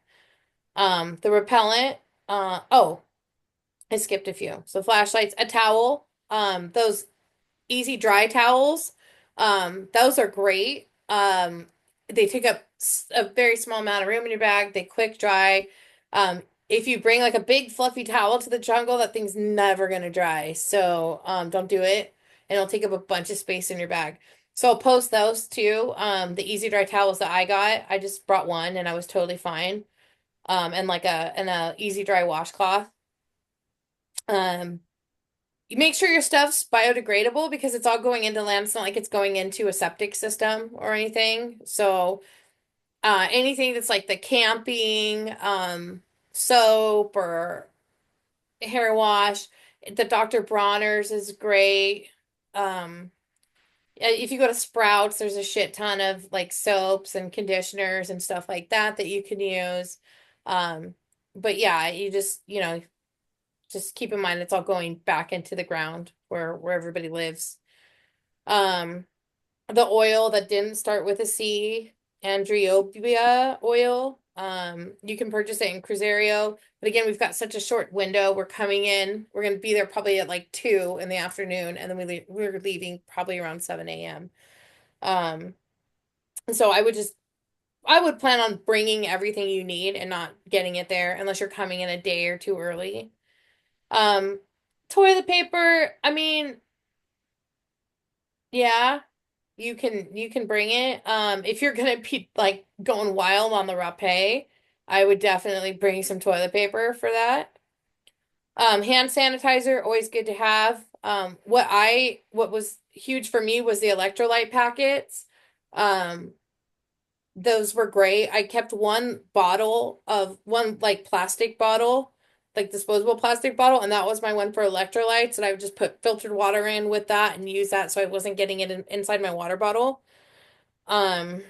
The repellent, oh, I skipped a few. So flashlights, a towel, those easy dry towels, those are great. They take up a very small amount of room in your bag. They quick dry. If you bring like a big fluffy towel to the jungle, that thing's never gonna dry. So, don't do it. And it'll take up a bunch of space in your bag. So I'll post those too. The easy dry towels that I got, I just brought one and I was totally fine. And like a easy dry washcloth. Um, you make sure your stuff's biodegradable because it's all going into land. It's not like it's going into a septic system or anything. So, anything that's like the camping, soap or hair wash, the Dr. Bronner's is great. Um, if you go to Sprouts, there's a shit ton of like soaps and conditioners and stuff like that that you can use. Um, but yeah, you just keep in mind it's all going back into the ground where everybody lives. Um, the oil that didn't start with a C, Andreobia oil. You can purchase it in Cruzerio. But again, we've got such a short window. We're coming in. We're going to be there probably at like 2 in the afternoon, and then we're leaving probably around 7 a.m. Um, so I would plan on bringing everything you need and not getting it there unless you're coming in a day or two early. Um, Toilet paper, I mean, yeah, you can bring it. If you're gonna be like going wild on the rapé, I would definitely bring some toilet paper for that. Hand sanitizer, always good to have. What was huge for me was the electrolyte packets. Um, those were great. I kept one like plastic bottle, like disposable plastic bottle, and that was my one for electrolytes. And I would just put filtered water in with that and use that so I wasn't getting it inside my water bottle. Um,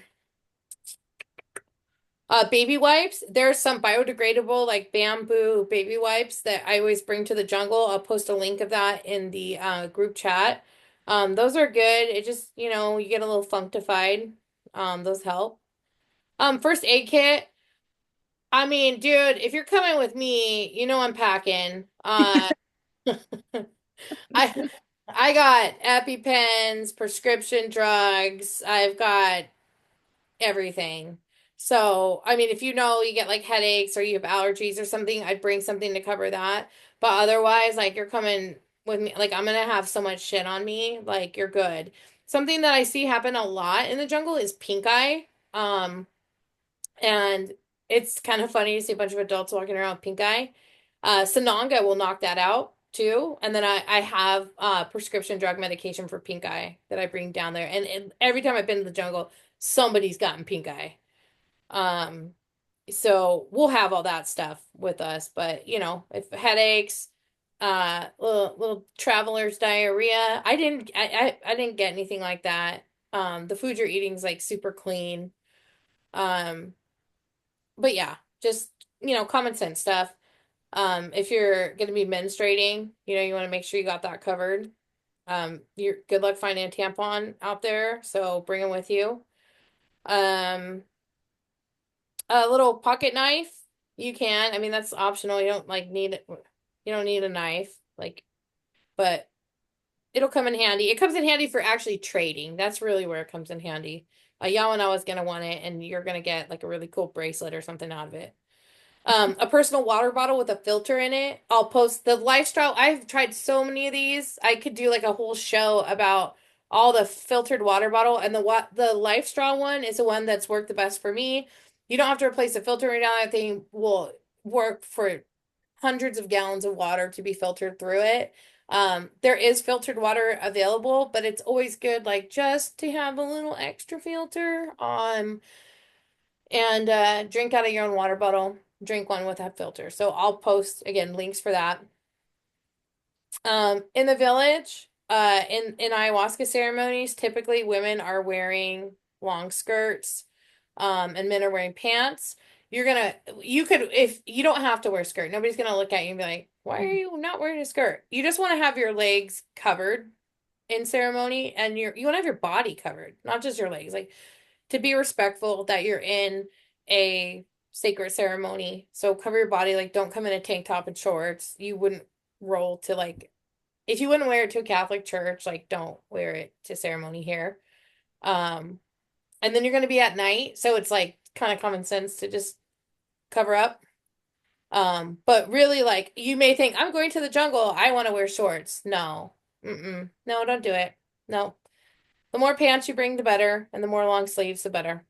Baby wipes. There's some biodegradable like bamboo baby wipes that I always bring to the jungle. I'll post a link of that in the group chat. Those are good. It just, you get a little functified. Those help. First aid kit. I mean, dude, if you're coming with me, you know I'm packing. I I got EpiPens, prescription drugs. I've got everything. So, I mean, if you get like headaches or you have allergies or something, I'd bring something to cover that. But otherwise, like you're coming with me, like I'm gonna have so much shit on me, like you're good. Something that I see happen a lot in the jungle is pink eye. And it's kind of funny to see a bunch of adults walking around with pink eye. Sananga will knock that out. too. And then I have prescription drug medication for pink eye that I bring down there. And every time I've been to the jungle, somebody's gotten pink eye. Um, so we'll have all that stuff with us. But if headaches, little traveler's diarrhea, I didn't get anything like that. The food you're eating is like super clean. Um, but yeah, just common sense stuff. If you're gonna be menstruating, you want to make sure you got that covered. You're good luck finding a tampon out there, so bring them with you. Um, a little pocket knife, you can. I mean, that's optional. You don't you don't need a knife, but it'll come in handy. It comes in handy for actually trading. That's really where it comes in handy. Yawanawa is gonna want it, and you're gonna get like a really cool bracelet or something out of it. A personal water bottle with a filter in it. I'll post the lifestyle. I've tried so many of these. I could do like a whole show about all the filtered water bottle, and the Life Straw one is the one that's worked the best for me. You don't have to replace the filter right now. That thing will work for hundreds of gallons of water to be filtered through it. There is filtered water available, but it's always good like just to have a little extra filter. And drink out of your own water bottle. Drink one with a filter. So I'll post again links for that. In the village, in ayahuasca ceremonies, typically women are wearing long skirts, and men are wearing pants. You could, if you don't have to wear a skirt, nobody's gonna look at you and be like, why are you not wearing a skirt? You just want to have your legs covered in ceremony, and you want to have your body covered, not just your legs. Like to be respectful that you're in a sacred ceremony. So cover your body, like don't come in a tank top and shorts. You wouldn't roll to like if you wouldn't wear it to a Catholic church, like don't wear it to ceremony here. Um, and then you're gonna be at night, so it's like kind of common sense to just cover up. But really like you may think, I'm going to the jungle, I want to wear shorts. No. Mm-mm. No, don't do it. No. The more pants you bring, the better, and the more long sleeves, the better.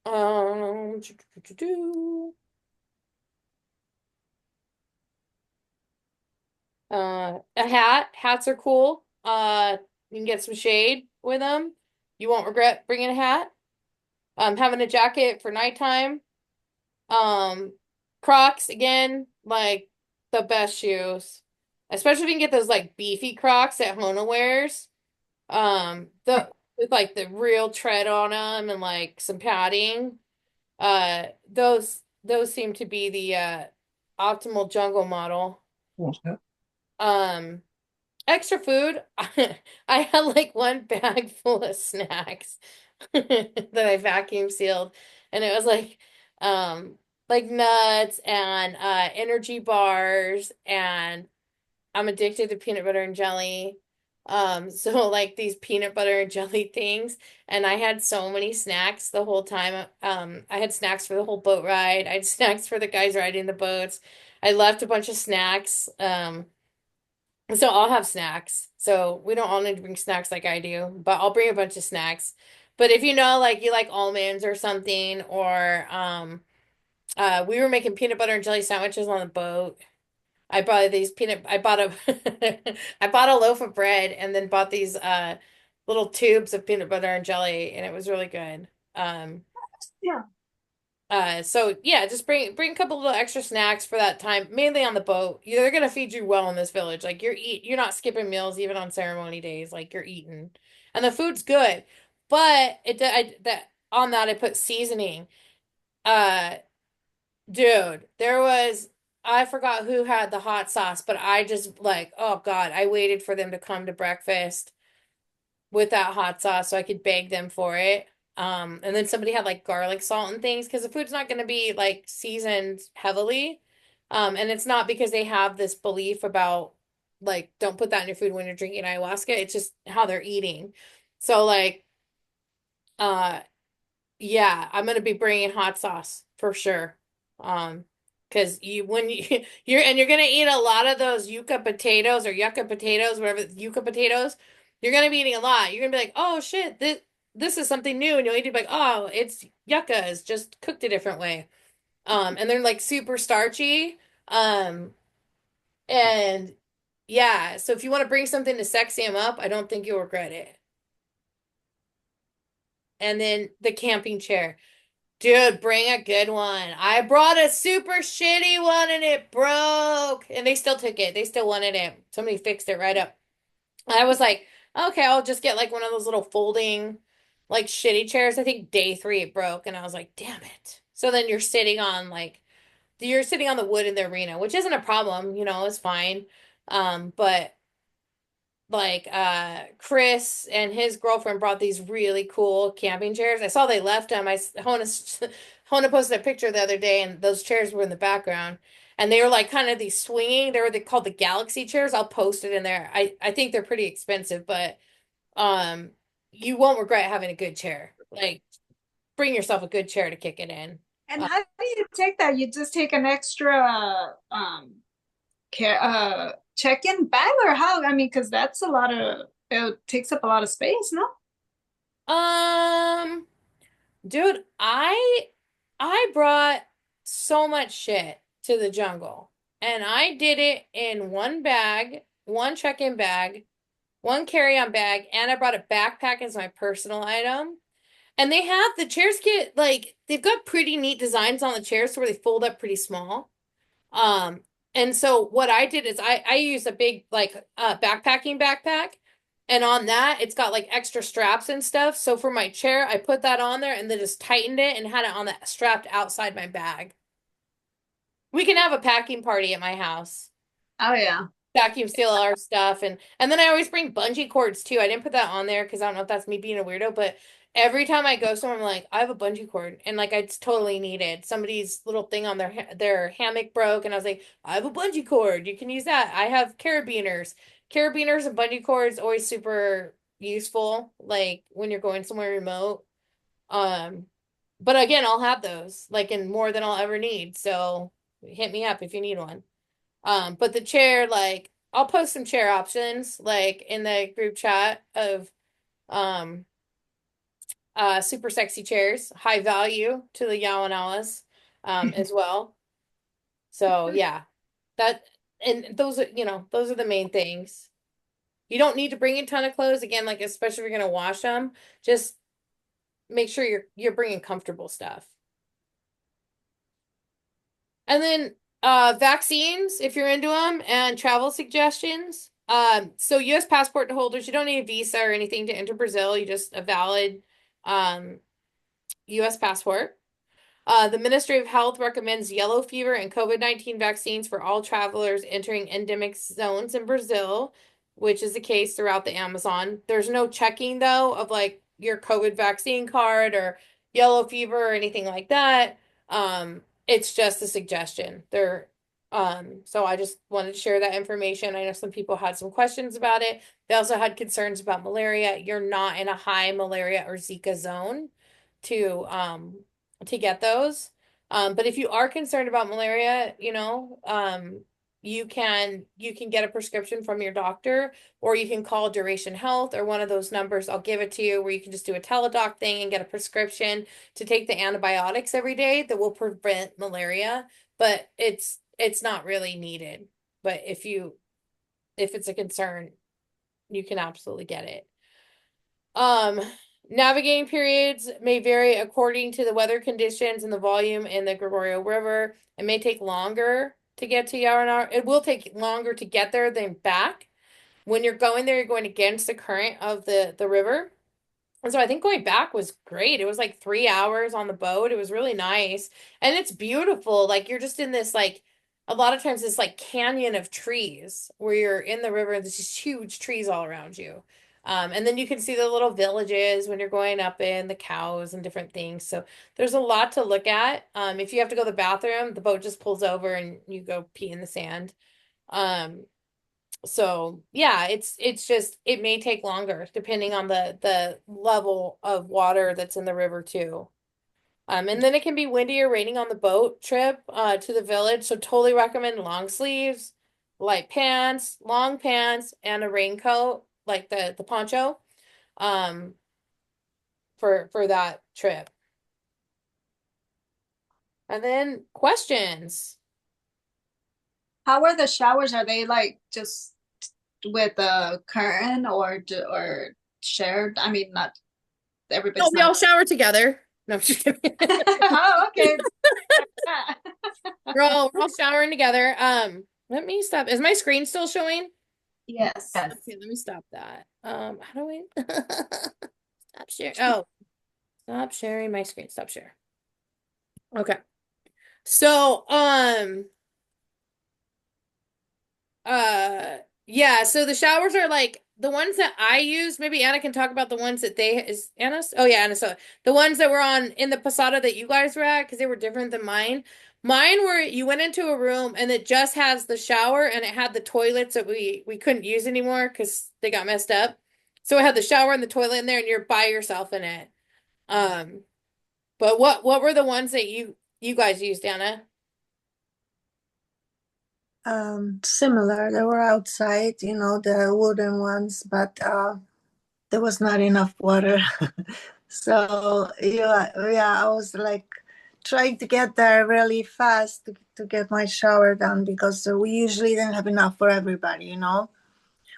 Um, a hat. Hats are cool. You can get some shade with them. You won't regret bringing a hat. Having a jacket for nighttime. Um, Crocs again, like the best shoes. Especially if you can get those like beefy Crocs that Hona wears. The with like the real tread on them and like some padding. Those seem to be the optimal jungle model. Um, Extra food. I had like one bag full of snacks that I vacuum sealed, and it was like nuts and energy bars, and I'm addicted to peanut butter and jelly. So like these peanut butter and jelly things, and I had so many snacks the whole time. I had snacks for the whole boat ride. I had snacks for the guys riding the boats. I left a bunch of snacks. So I'll have snacks. So we don't all need to bring snacks like I do, but I'll bring a bunch of snacks. But if like you like almonds or something, or we were making peanut butter and jelly sandwiches on the boat. I bought a I bought a loaf of bread and then bought these little tubes of peanut butter and jelly, and it was really good. Um Yeah. so yeah, just bring a couple little extra snacks for that time, mainly on the boat. They're gonna feed you well in this village. Like you're not skipping meals even on ceremony days. Like you're eating, and the food's good. But that on that I put seasoning. Uh, Dude, I forgot who had the hot sauce, but I just like, oh God, I waited for them to come to breakfast with that hot sauce so I could beg them for it. And then somebody had like garlic salt and things because the food's not going to be like seasoned heavily. And it's not because they have this belief about like don't put that in your food when you're drinking ayahuasca. It's just how they're eating. So like, uh, yeah, I'm gonna be bringing hot sauce for sure. Because when you're gonna eat a lot of those yucca potatoes, whatever yucca potatoes, you're gonna be eating a lot. You're gonna be like, oh shit, this is something new, and you'll eat it like, oh, it's yucca, it's just cooked a different way. And they're like super starchy. Um, And yeah, so if you want to bring something to sexy him up, I don't think you'll regret it. And then the camping chair. Dude, bring a good one. I brought a super shitty one and it broke. And they still took it. They still wanted it. Somebody fixed it right up. I was like, okay, I'll just get like one of those little folding, like shitty chairs. I think day three it broke. And I was like, damn it. So then you're sitting on the wood in the arena, which isn't a problem, it's fine. But like Chris and his girlfriend brought these really cool camping chairs. I saw they left them. Hona posted a picture the other day and those chairs were in the background and they were like kind of these swinging. They called the Galaxy chairs. I'll post it in there. I think they're pretty expensive, but um you won't regret having a good chair. Like bring yourself a good chair to kick it in. And Uh, how do you take that? You just take an extra care check-in bag or how? I mean, because that's a lot of it takes up a lot of space, no? um Dude, I brought so much shit to the jungle. And I did it in one bag, one check-in bag, one carry-on bag, and I brought a backpack as my personal item. And the chairs get like they've got pretty neat designs on the chairs so where they fold up pretty small. Um, and so what I did is I used a big like backpacking backpack, and on that it's got like extra straps and stuff. So for my chair, I put that on there and then just tightened it and had it on that strapped outside my bag. We can have a packing party at my house. Oh yeah. Vacuum seal all our stuff and then I always bring bungee cords too. I didn't put that on there because I don't know if that's me being a weirdo, but every time I go somewhere, I'm like, I have a bungee cord, and like it's totally needed. Somebody's little thing on their hammock broke, and I was like, I have a bungee cord. You can use that. I have carabiners. Carabiners and bungee cords always super useful, like when you're going somewhere remote. Um, but again, I'll have those like in more than I'll ever need. So hit me up if you need one. But the chair, like, I'll post some chair options, like in the group chat of um super sexy chairs, high value to the Yawanawas, as well. So yeah, that and those are the main things. You don't need to bring a ton of clothes again, like especially if you're gonna wash them. Just make sure you're bringing comfortable stuff. And then vaccines, if you're into them, and travel suggestions. So US passport holders, you don't need a visa or anything to enter Brazil. You just a valid um US passport. The Ministry of Health recommends yellow fever and COVID-19 vaccines for all travelers entering endemic zones in Brazil, which is the case throughout the Amazon. There's no checking, though, of like your COVID vaccine card or yellow fever or anything like that. It's just a suggestion. So I just wanted to share that information. I know some people had some questions about it. They also had concerns about malaria. You're not in a high malaria or Zika zone to get those. But if you are concerned about malaria, you can get a prescription from your doctor, or you can call Duration Health or one of those numbers. I'll give it to you where you can just do a teledoc thing and get a prescription to take the antibiotics every day that will prevent malaria. But it's not really needed. But if it's a concern, you can absolutely get it. Um, Navigating periods may vary according to the weather conditions and the volume in the Gregorio River. It may take longer to get to Yawarani. It will take longer to get there than back. When you're going there, you're going against the current of the river. And so I think going back was great. It was like 3 hours on the boat. It was really nice. And it's beautiful. Like you're just in this like a lot of times this like canyon of trees where you're in the river and there's just huge trees all around you. And then you can see the little villages when you're going up in the cows and different things. So there's a lot to look at. If you have to go to the bathroom, the boat just pulls over and you go pee in the sand. Um, so yeah, it's just it may take longer depending on the level of water that's in the river too. And then it can be windy or raining on the boat trip to the village. So totally recommend long sleeves, light pants, long pants, and a raincoat, like the poncho, um, for that trip. And then questions. How are the showers? Are they like just with a curtain or shared? I mean, not No, everybody's we not. all shower together. No, I'm just kidding. Oh, okay. We're all showering together. Let me stop. Is my screen still showing? Yes. Yes. Okay, let me stop that. How do we stop sharing? Oh, stop sharing my screen. Stop share. Okay. So, yeah, so the showers are like the ones that I use. Maybe Anna can talk about the ones that is Anna's? Oh yeah, Anna. So the ones that were on in the Posada that you guys were at because they were different than mine. Mine were you went into a room and it just has the shower and it had the toilets that we couldn't use anymore because they got messed up. So it had the shower and the toilet in there and you're by yourself in it. Um, but what were the ones that you guys used, Anna? Similar. They were outside, the wooden ones, but there was not enough water. So yeah, I was like trying to get there really fast to get my shower done because we usually didn't have enough for everybody.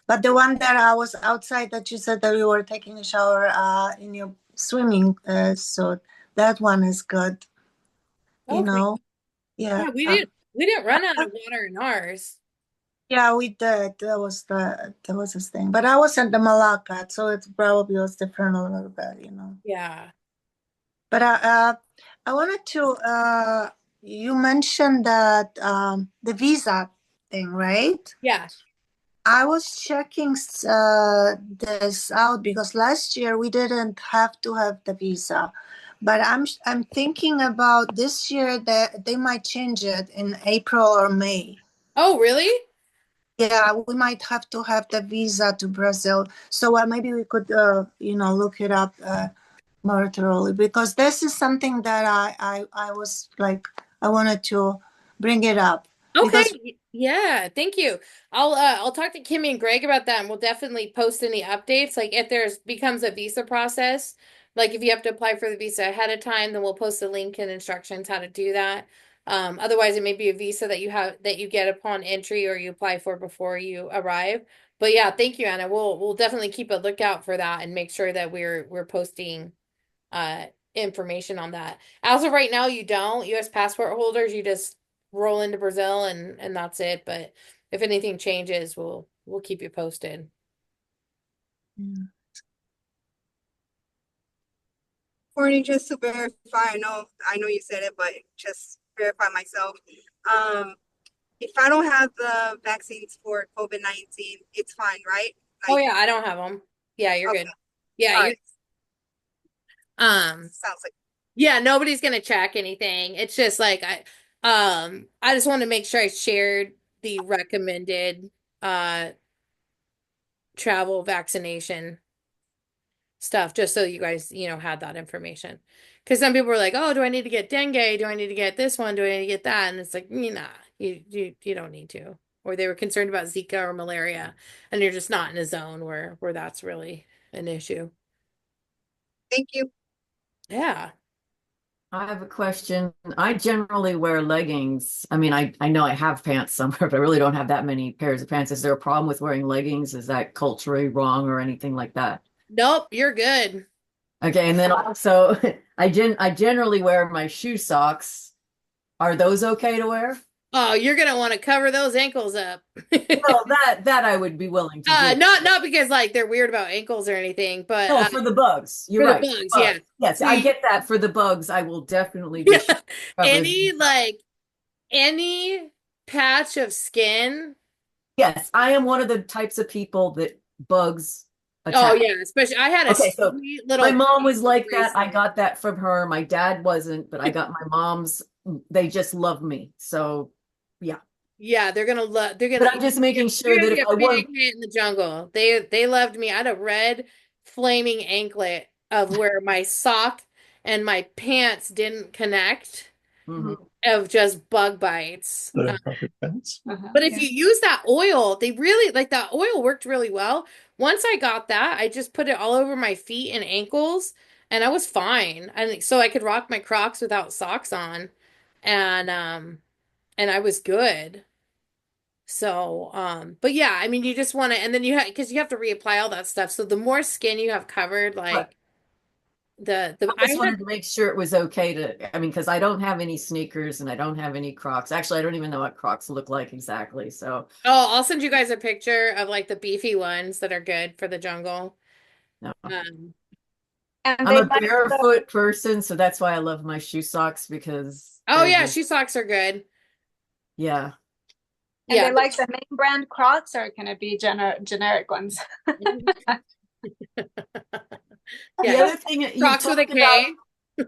But the one that I was outside that you said that we were taking a shower in your swimming suit, that one is good, you Okay. know. Yeah. Yeah, we didn't run out of water in ours. Yeah, we did. That was his thing. But I was at the Malacca, so it probably was different a little bit. Yeah. But I wanted to you mentioned that the visa thing, right? Yeah. I was checking this out because last year we didn't have to have the visa. But I'm thinking about this year that they might change it in April or May. Oh, really? Yeah, we might have to have the visa to Brazil. So maybe we could, look it up more thoroughly because this is something that I was like, I wanted to bring it up because Okay. Yeah, thank you. I'll talk to Kimmy and Greg about that and we'll definitely post any updates. Like if there's becomes a visa process, like if you have to apply for the visa ahead of time, then we'll post a link and instructions how to do that. Otherwise it may be a visa that you get upon entry or you apply for before you arrive. But yeah, thank you, Anna. We'll definitely keep a lookout for that and make sure that we're posting uh information on that. As of right now, you don't. US passport holders, you just roll into Brazil and that's it. But if anything changes, we'll keep you posted. yeah. Courtney, just to verify, I know you said it, but just verify myself. Um, if I don't have the vaccines for COVID-19, it's fine, right? Oh Like, yeah, I don't have them. Yeah, you're okay, good. Yeah, all you're right, um sounds like yeah, nobody's gonna check anything. It's just like I just want to make sure I shared the recommended uh travel vaccination stuff just so you guys, had that information. Because some people were like, "Oh, do I need to get dengue? Do I need to get this one? Do I need to get that?" And it's like, nah, you don't need to. Or they were concerned about Zika or malaria, and you're just not in a zone where that's really an issue. thank you. Yeah. I have a question. I generally wear leggings. I mean, I know I have pants somewhere, but I really don't have that many pairs of pants. Is there a problem with wearing leggings? Is that culturally wrong or anything like that? Nope, you're good. Okay, and then also I generally wear my shoe socks. Are those okay to wear? Oh, you're gonna want to cover those ankles up. Well, that I would be willing to do. Not because like they're weird about ankles or anything, but No, for the bugs. You're for the right. For the bugs, yeah. bugs. Yes, So I you, get that for the bugs. I will definitely be sure yeah, to cover any them. like any patch of skin. Yes, I am one of the types of people that bugs Oh attack. yeah, especially I had a Okay, so sweet my little mom was like that. I bracelet. got that from her. My dad wasn't, but I got my mom's. They just love me. So, yeah. Yeah, they're But gonna I'm just making you're sure gonna that be if a I big want, hit in the jungle. They loved me. I had a red flaming anklet of where my sock and my pants didn't connect Mhm. of just bug bites. Uh-huh. But if Yeah. you use that oil, they really like that oil worked really well. Once I got that, I just put it all over my feet and ankles, and I was fine. And so I could rock my Crocs without socks on, and and I was good. So, but yeah, I mean, you just want to, and then because you have to reapply all that stuff. So the more skin you have covered, But like I I just had, wanted to make sure it was okay to, I mean, because I don't have any sneakers and I don't have any Crocs. Actually, I don't even know what Crocs look like exactly. So, oh, I'll send you guys a picture of like the beefy ones that are good for the jungle. no. Um, And I'm they a like the barefoot person, so that's why I love my shoe socks because oh they're yeah, just, shoe socks are good. yeah. and Yeah. they like the name brand Crocs, or can it be generic ones? The Yeah, other thing you've Crocs with a talked about K.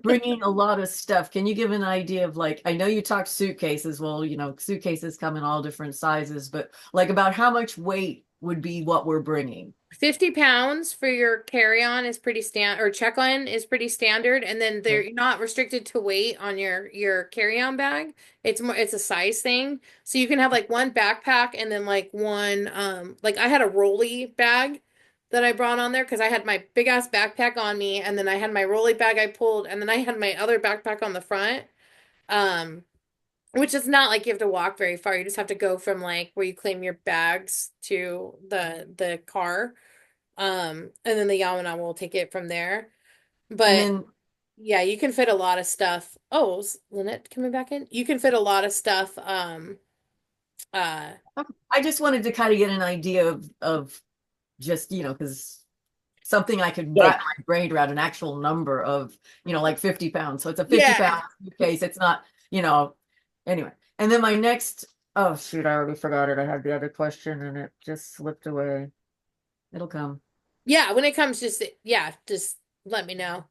bringing a lot of stuff. Can you give an idea of like, I know you talked suitcases. Well, suitcases come in all different sizes, but like about how much weight would be what we're bringing? 50 pounds for your carry-on is pretty or check-on is pretty standard, and then Okay. they're not restricted to weight on your carry-on bag. It's a size thing. So you can have like one backpack and then like one like I had a rolly bag that I brought on there because I had my big ass backpack on me, and then I had my rolly bag I pulled, and then I had my other backpack on the front. Um which is not like you have to walk very far. You just have to go from like where you claim your bags to the car. And then the Yawanawa will take it from there. And But then yeah, you can fit a lot of stuff. Oh, is Lynette coming back in? You can fit a lot of stuff. Uh, I just wanted to kind of get an idea of just, because something I could yeah. wrap my brain around an actual number of, like 50 pounds. So it's a 50 Yeah. pound suitcase. It's not, anyway. And then my next, oh shoot, I already forgot it. I had the other question and it just slipped away. It'll come. Yeah, when it comes just let me know.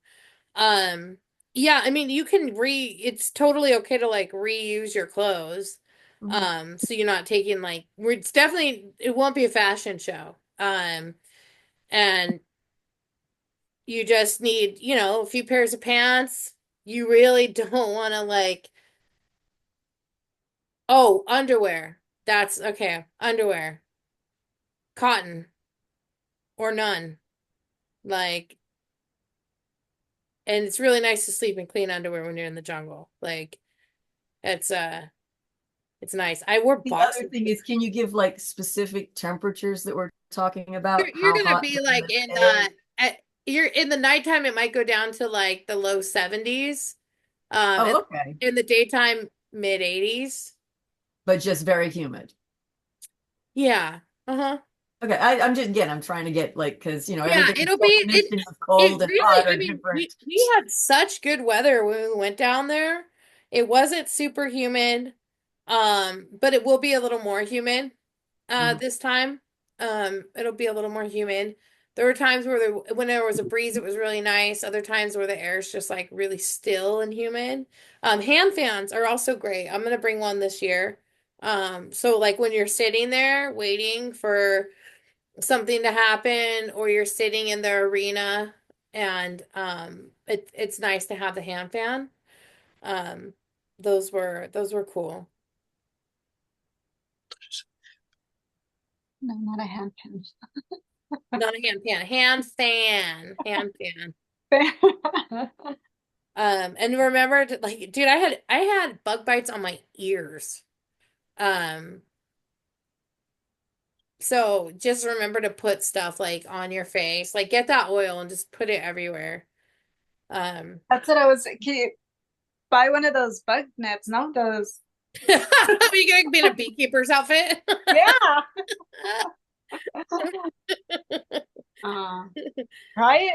Um, yeah, I mean you can it's totally okay to like reuse your clothes. Mhm. So you're not taking like it's definitely it won't be a fashion show. And you just need, a few pairs of pants. You really don't want to like, oh, underwear. That's okay. Underwear, cotton or none. Like, and it's really nice to sleep in clean underwear when you're in the jungle. Like, it's it's nice. I wore The other boxers. thing is, can you give like specific temperatures that we're talking about? You're How gonna hot be during like the in day? you're in the nighttime it might go down to like the low 70s. And Oh, okay. in the daytime mid 80s. But just very humid. Yeah. Uh-huh. Okay, I'm just again, I'm trying to get like because Yeah, everybody's it'll be definition of it cold and really, hot I are mean, different. we had such good weather when we went down there. It wasn't super humid. But it will be a little more humid Mhm. this time. It'll be a little more humid. There were times where when there was a breeze, it was really nice. Other times where the air is just like really still and humid. Hand fans are also great. I'm gonna bring one this year. So like when you're sitting there waiting for something to happen or you're sitting in the arena and it's nice to have the hand fan. Um those were cool. No, not a hand Not a hand fan, hand fan, hand fan. pen. And remember like dude, I had bug bites on my ears. Um so just remember to put stuff like on your face. Like get that oil and just put it everywhere. Um That's what I was. Can you buy one of those bug nets? No, those. are you gonna be in a beekeeper's outfit? Yeah. Uh, right?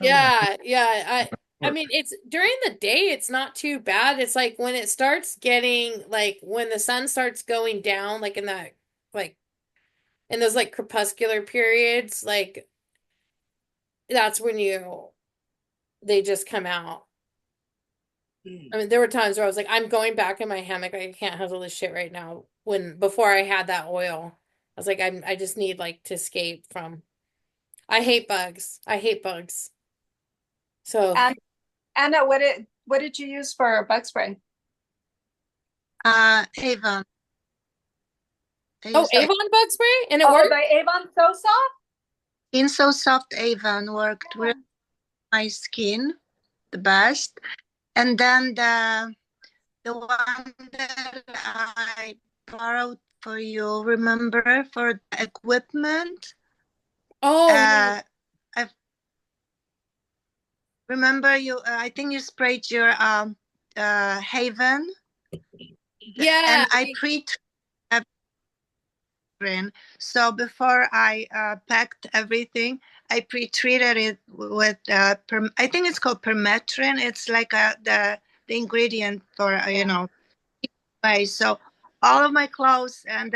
Yeah, yeah. I mean it's during the day it's not too bad. It's like when it starts getting like when the sun starts going down like in that like in those like crepuscular periods, like that's when they just come out. I mean there were times where I was like I'm going back in my hammock. I can't handle this shit right now when before I had that oil. I was like I just need like to escape from I hate bugs. I hate bugs. So And Anna, what did you use for bug spray? Avon. I oh, use Avon bug spray and it Oh, worked? the Avon So Soft? So Soft Avon worked Yeah. with my skin the best. And then the one that I borrowed for you. Remember for the equipment? Oh, yeah. I remember you. I think you sprayed your Haven, Yeah. and I pre everything. So before I packed everything, I pre-treated it with I think it's called permethrin. It's like the ingredient for way. So all of my clothes and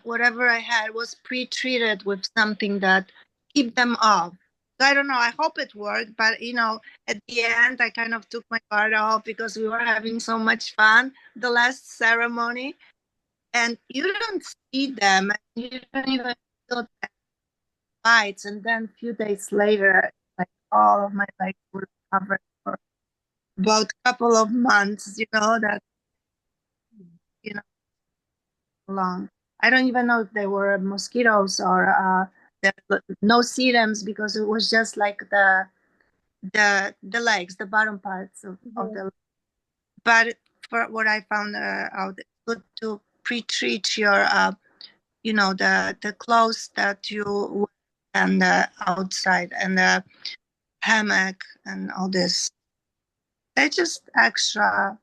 whatever I had was pre-treated with something that keep them off. So I don't know. I hope it worked, but at the end, I kind of took my guard off because we were having so much fun the last ceremony, and you don't see them, and you don't even feel the bites. And then a few days later, like all of my legs were covered for about a couple of months. That you know long. I don't even know if they were mosquitoes or no sedums because it was just like the legs, the bottom parts of Mhm. the. But for what I found out, it's good to pre-treat your the clothes that you wear and outside and the hammock and all this. They just extra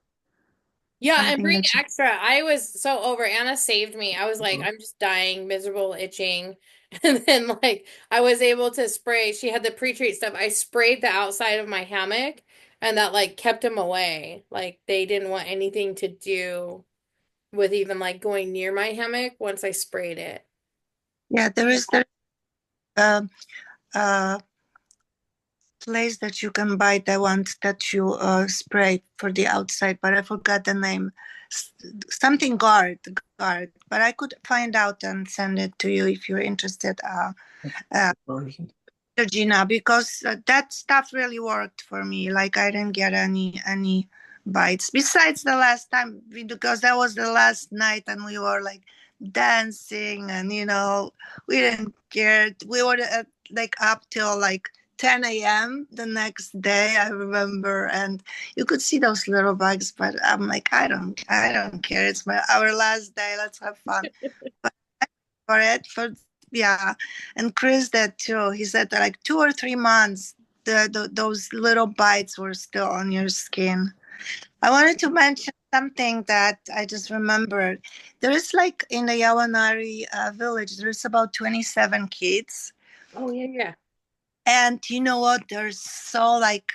Yeah, and something bring that you. extra. I was so over. Anna saved me. I was like, I'm just dying, miserable, itching. And then like I was able to spray. She had the pre-treat stuff. I sprayed the outside of my hammock and that like kept them away. Like they didn't want anything to do with even like going near my hammock once I sprayed it. Yeah, there um uh place that you can buy the ones that you spray for the outside, but I forgot the name. Something guard, but I could find out and send it to you if you're interested. Uh, Georgina, because that stuff really worked for me. Like I didn't get any bites besides the last time because that was the last night and we were like dancing and we didn't care. We were like up till like 10 a.m. the next day. I remember, and you could see those little bugs, but I'm like, I don't care. It's our last day. Let's have fun. But for it for yeah, and Chris did too. He said that like 2 or 3 months those little bites were still on your skin. I wanted to mention something that I just remembered. There is like in the Yawanari village, there's about 27 kids, Oh yeah, yeah. and you know what, they're so like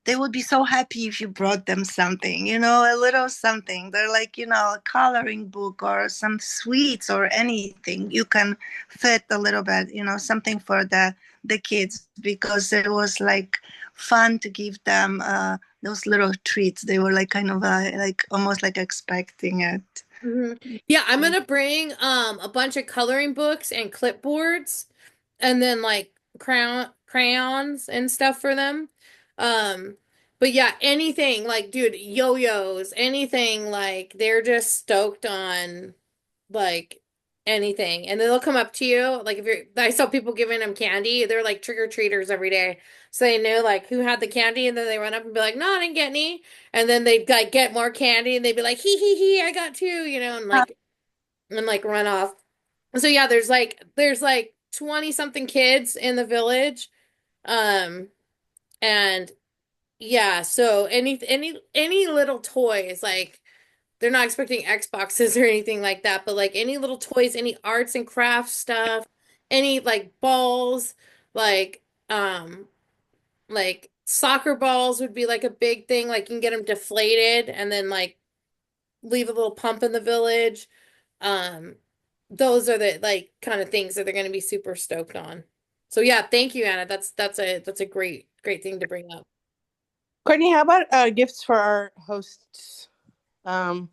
they would be so happy if you brought them something, a little something. They're like, a coloring book or some sweets or anything. You can fit a little bit, something for the kids because it was like fun to give them those little treats. They were like kind of like almost like expecting it. Hmm. Yeah, I'm gonna bring a bunch of coloring books and clipboards and then like crayons and stuff for them. Um, but yeah, anything like dude, yo-yos, anything like they're just stoked on like anything. And then they'll come up to you. Like if you're I saw people giving them candy, they're like trick-or-treaters every day. So they knew like who had the candy and then they run up and be like, no, I didn't get any. And then they'd like get more candy and they'd be like, hee, I got two, and like run off. So yeah, there's like 20 something kids in the village. Um and yeah, so any little toys like they're not expecting Xboxes or anything like that, but like any little toys, any arts and crafts stuff, any like balls, like um like soccer balls would be like a big thing. Like you can get them deflated and then like leave a little pump in the village. Um, those are the like kind of things that they're going to be super stoked on. So yeah, thank you, Anna. That's a great thing to bring up. Courtney, how about gifts for our hosts? Um,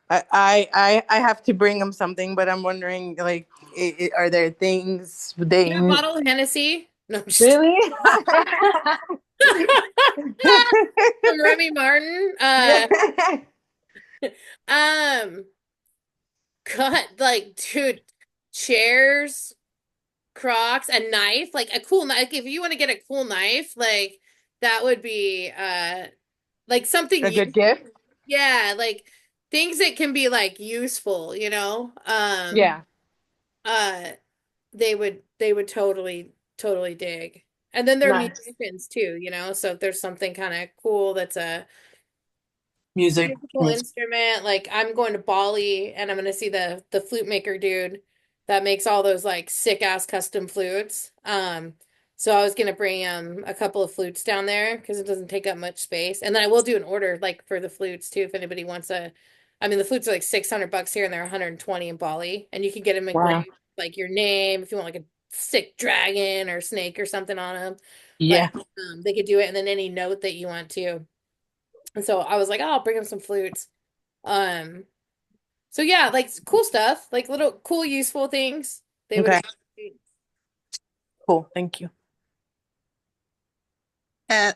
I have to bring them something, but I'm wondering, like, are there things Get they a bottle of Hennessy. No, I'm just really? from Remy Martin. Yeah. Um, cut like dude, chairs, Crocs, a knife, like a cool knife. If you want to get a cool knife, like that would be like something A you good gift. yeah, like things that can be like useful, you know. Yeah, Uh they would totally dig. And then they're nice. musicians too, you know. So if there's something kind of cool that's a Music, musical music. instrument. Like I'm going to Bali and I'm gonna see the flute maker dude that makes all those like sick ass custom flutes. So I was gonna bring a couple of flutes down there because it doesn't take up much space. And then I will do an order like for the flutes too if anybody wants a I mean the flutes are like 600 bucks here and they're 120 in Bali. And you can get them Wow. engraved like your name if you want like a sick dragon or snake or something on them. But Yeah. they could do it and then any note that you want to. And so I was like, oh, I'll bring him some flutes. Um, so yeah, like cool stuff, like little cool, useful things. They would Okay. appreciate. Cool. Thank you. Uh,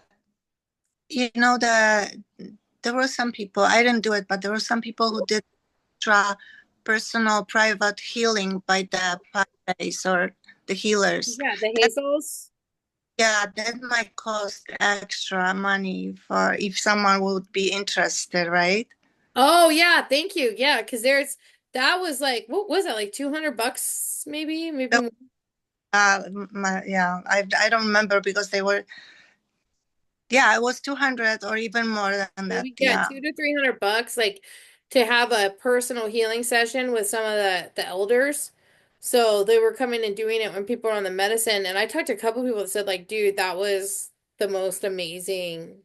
you know, there were some people, I didn't do it, but there were some people who did extra personal private healing by the padres or the healers. Yeah, the That, hazels. yeah, that might cost extra money for if someone would be interested, right? Oh yeah, thank you. Yeah, because there's that was like what was that like 200 bucks maybe maybe No, more. yeah, I don't remember because they were, yeah, it was 200 or even more than that. Maybe yeah, Yeah. 200 to 300 bucks, like to have a personal healing session with some of the elders. So they were coming and doing it when people were on the medicine, and I talked to a couple people that said like, dude, that was the most amazing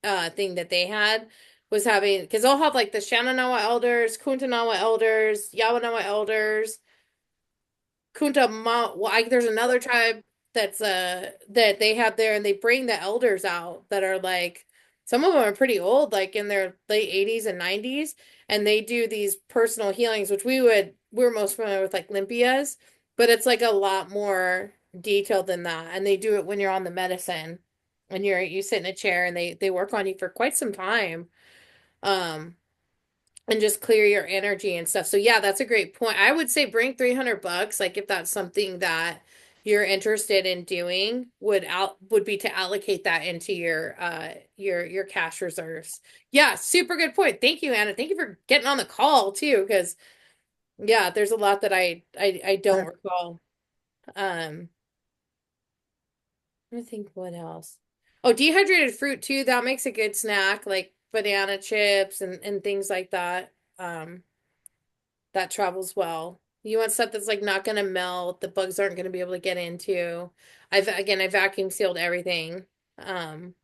thing that they had was having because they'll have like the Shananawa elders, Kuntanawa elders, Yawanawa elders. There's another tribe that's that they have there and they bring the elders out that are like some of them are pretty old, like in their late 80s and 90s, and they do these personal healings, which we're most familiar with like limpias, but it's like a lot more detailed than that. And they do it when you're on the medicine and you sit in a chair and they work on you for quite some time. Um and just clear your energy and stuff. So yeah, that's a great point. I would say bring 300 bucks, like if that's something that you're interested in doing, would be to allocate that into your cash reserves. Yeah, super good point. Thank you, Anna. Thank you for getting on the call too, because yeah, there's a lot that I don't recall. Um, I think what else? Oh, dehydrated fruit too. That makes a good snack, like banana chips and things like that. That travels well. You want stuff that's like not gonna melt, the bugs aren't gonna be able to get into. I vacuum sealed everything. Um,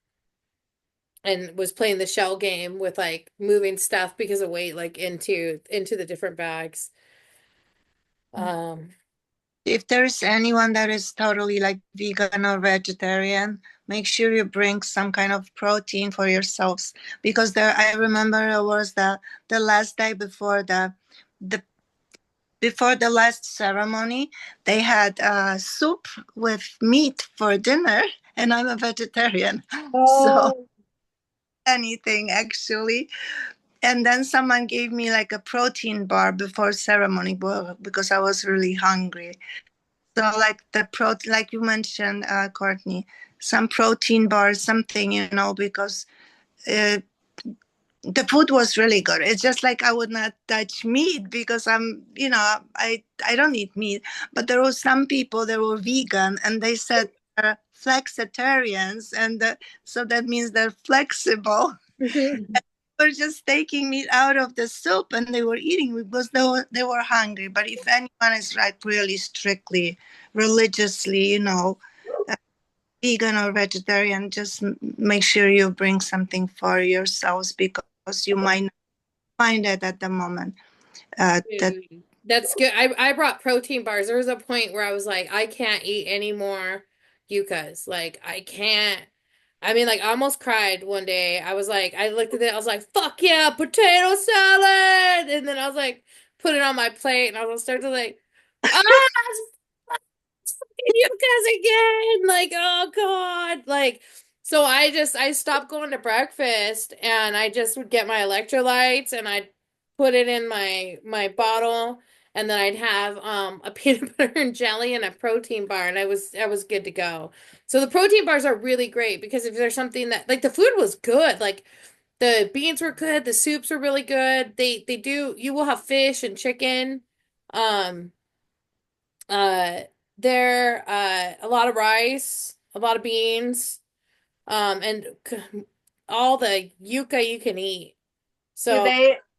and was playing the shell game with like moving stuff because of weight like into the different bags. Um, If there's anyone that is totally like vegan or vegetarian, make sure you bring some kind of protein for yourselves because there I remember it was the last day before the before the last ceremony, they had soup with meat for dinner, and I'm a vegetarian, so oh, anything actually. And then someone gave me like a protein bar before ceremony because I was really hungry. So like the protein, like you mentioned, Courtney, some protein bars, something, because uh, the food was really good. It's just like I would not touch meat because I don't eat meat. But there were some people that were vegan and they said they're flexitarians, and so that means they're flexible. Were just taking meat out of the soup and they were eating because they were hungry. But if anyone is like really strictly religiously, vegan or vegetarian, just make sure you bring something for yourselves because you might not find it at the moment. That dude, that's good. I brought protein bars. There was a point where I was like, I can't eat any more yuccas. Like I can't. I mean, like, I almost cried one day. I was like, I looked at it, I was like, fuck yeah, potato salad. And then I was like, put it on my plate, and I was start to like, ah, you guys again. Like, oh God. Like, so I stopped going to breakfast and I just would get my electrolytes and I'd put it in my bottle and then I'd have a peanut butter and jelly and a protein bar and I was good to go. So the protein bars are really great because if there's something that like the food was good. Like The beans were good. The soups were really good. They do you will have fish and chicken. Um uh there a lot of rice, a lot of beans, and all the yuca you can eat. Do So,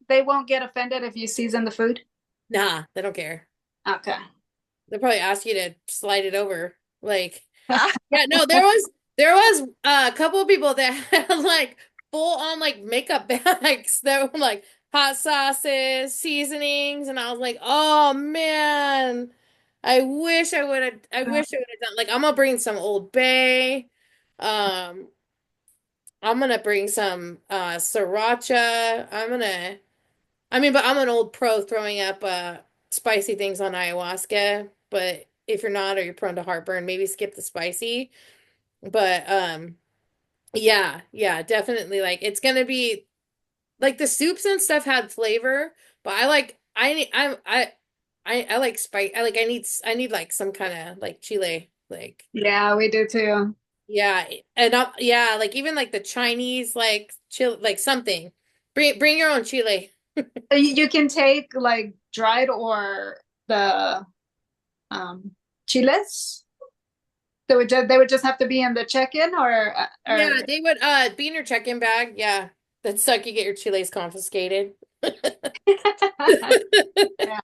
they won't get offended if you season the food? nah, they don't care. Okay. They'll probably ask you to slide it over. Like, Ah, yeah, no, there was a couple of people that had like full on like makeup bags that were like hot sauces, seasonings, and I was like, oh man, I wish I would have done like I'm gonna bring some Old Bay. Um, I'm gonna bring some sriracha. But I'm an old pro throwing up spicy things on ayahuasca. But if you're not or you're prone to heartburn, maybe skip the spicy. But yeah, yeah, definitely like it's gonna be like the soups and stuff had flavor, but I need I like spice. I need like some kind of like chile like Yeah, we do too. yeah, and yeah, like even like the Chinese like chili like something. Bring your own chile. You can take like dried or the um chiles. They would just have to be in the check-in Yeah, or they would be in your check-in bag. Yeah. That's suck you get your chiles confiscated. yeah.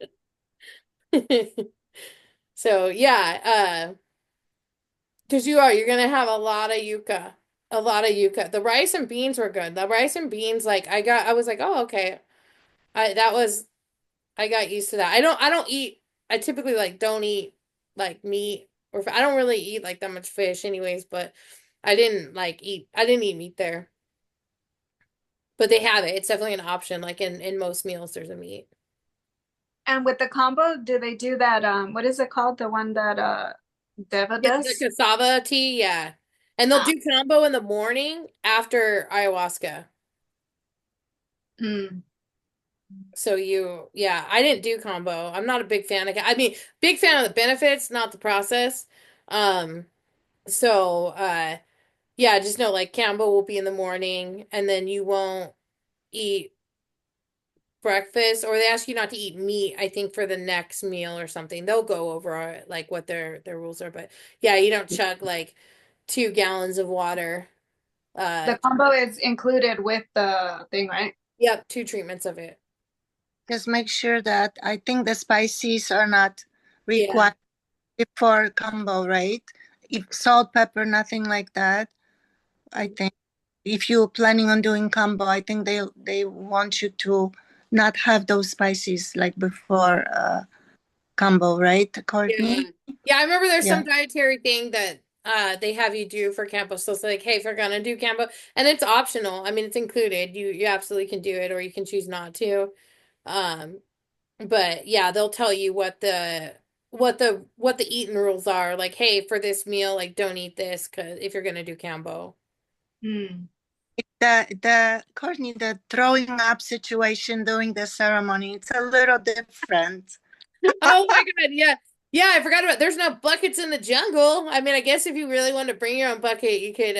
So yeah, because you're gonna have a lot of yuca. A lot of yuca. The rice and beans were good. The rice and beans, like I was like, oh, okay. I got used to that. I don't eat I typically like don't eat like meat I don't really eat like that much fish anyways, but I didn't eat meat there. But they have it. It's definitely an option. Like in most meals, there's a meat. And with the combo, do they do that what is it called? The one that Deva Yeah, the does? cassava tea, yeah. And they'll Ah, do combo in the morning after ayahuasca. mm. So yeah, I didn't do combo. I'm not a big fan of, big fan of the benefits, not the process. Um, so yeah, just know like combo will be in the morning and then you won't eat breakfast or they ask you not to eat meat, I think for the next meal or something. They'll go over like what their rules are, but yeah, you don't chug like 2 gallons of water. The To, combo is included with the thing, right? yep, 2 treatments of it. Just make sure that I think the spices are not Yeah. required for combo, right? If salt, pepper, nothing like that. I think if you're planning on doing combo, I think they want you to not have those spices like before combo, right, Yeah. Courtney? Yeah, I remember there's some Yeah. dietary thing that they have you do for campo. So it's like, hey, if you're gonna do campo, and it's optional. I mean, it's included. You absolutely can do it or you can choose not to. Um, but yeah, they'll tell you what the eating rules are. Like, hey, for this meal, like don't eat this 'cause if you're gonna do campo. Hmm. The Courtney, the throwing up situation during the ceremony, it's a little different. Oh my God, yeah. Yeah, I forgot about there's no buckets in the jungle. I mean, I guess if you really wanted to bring your own bucket, you could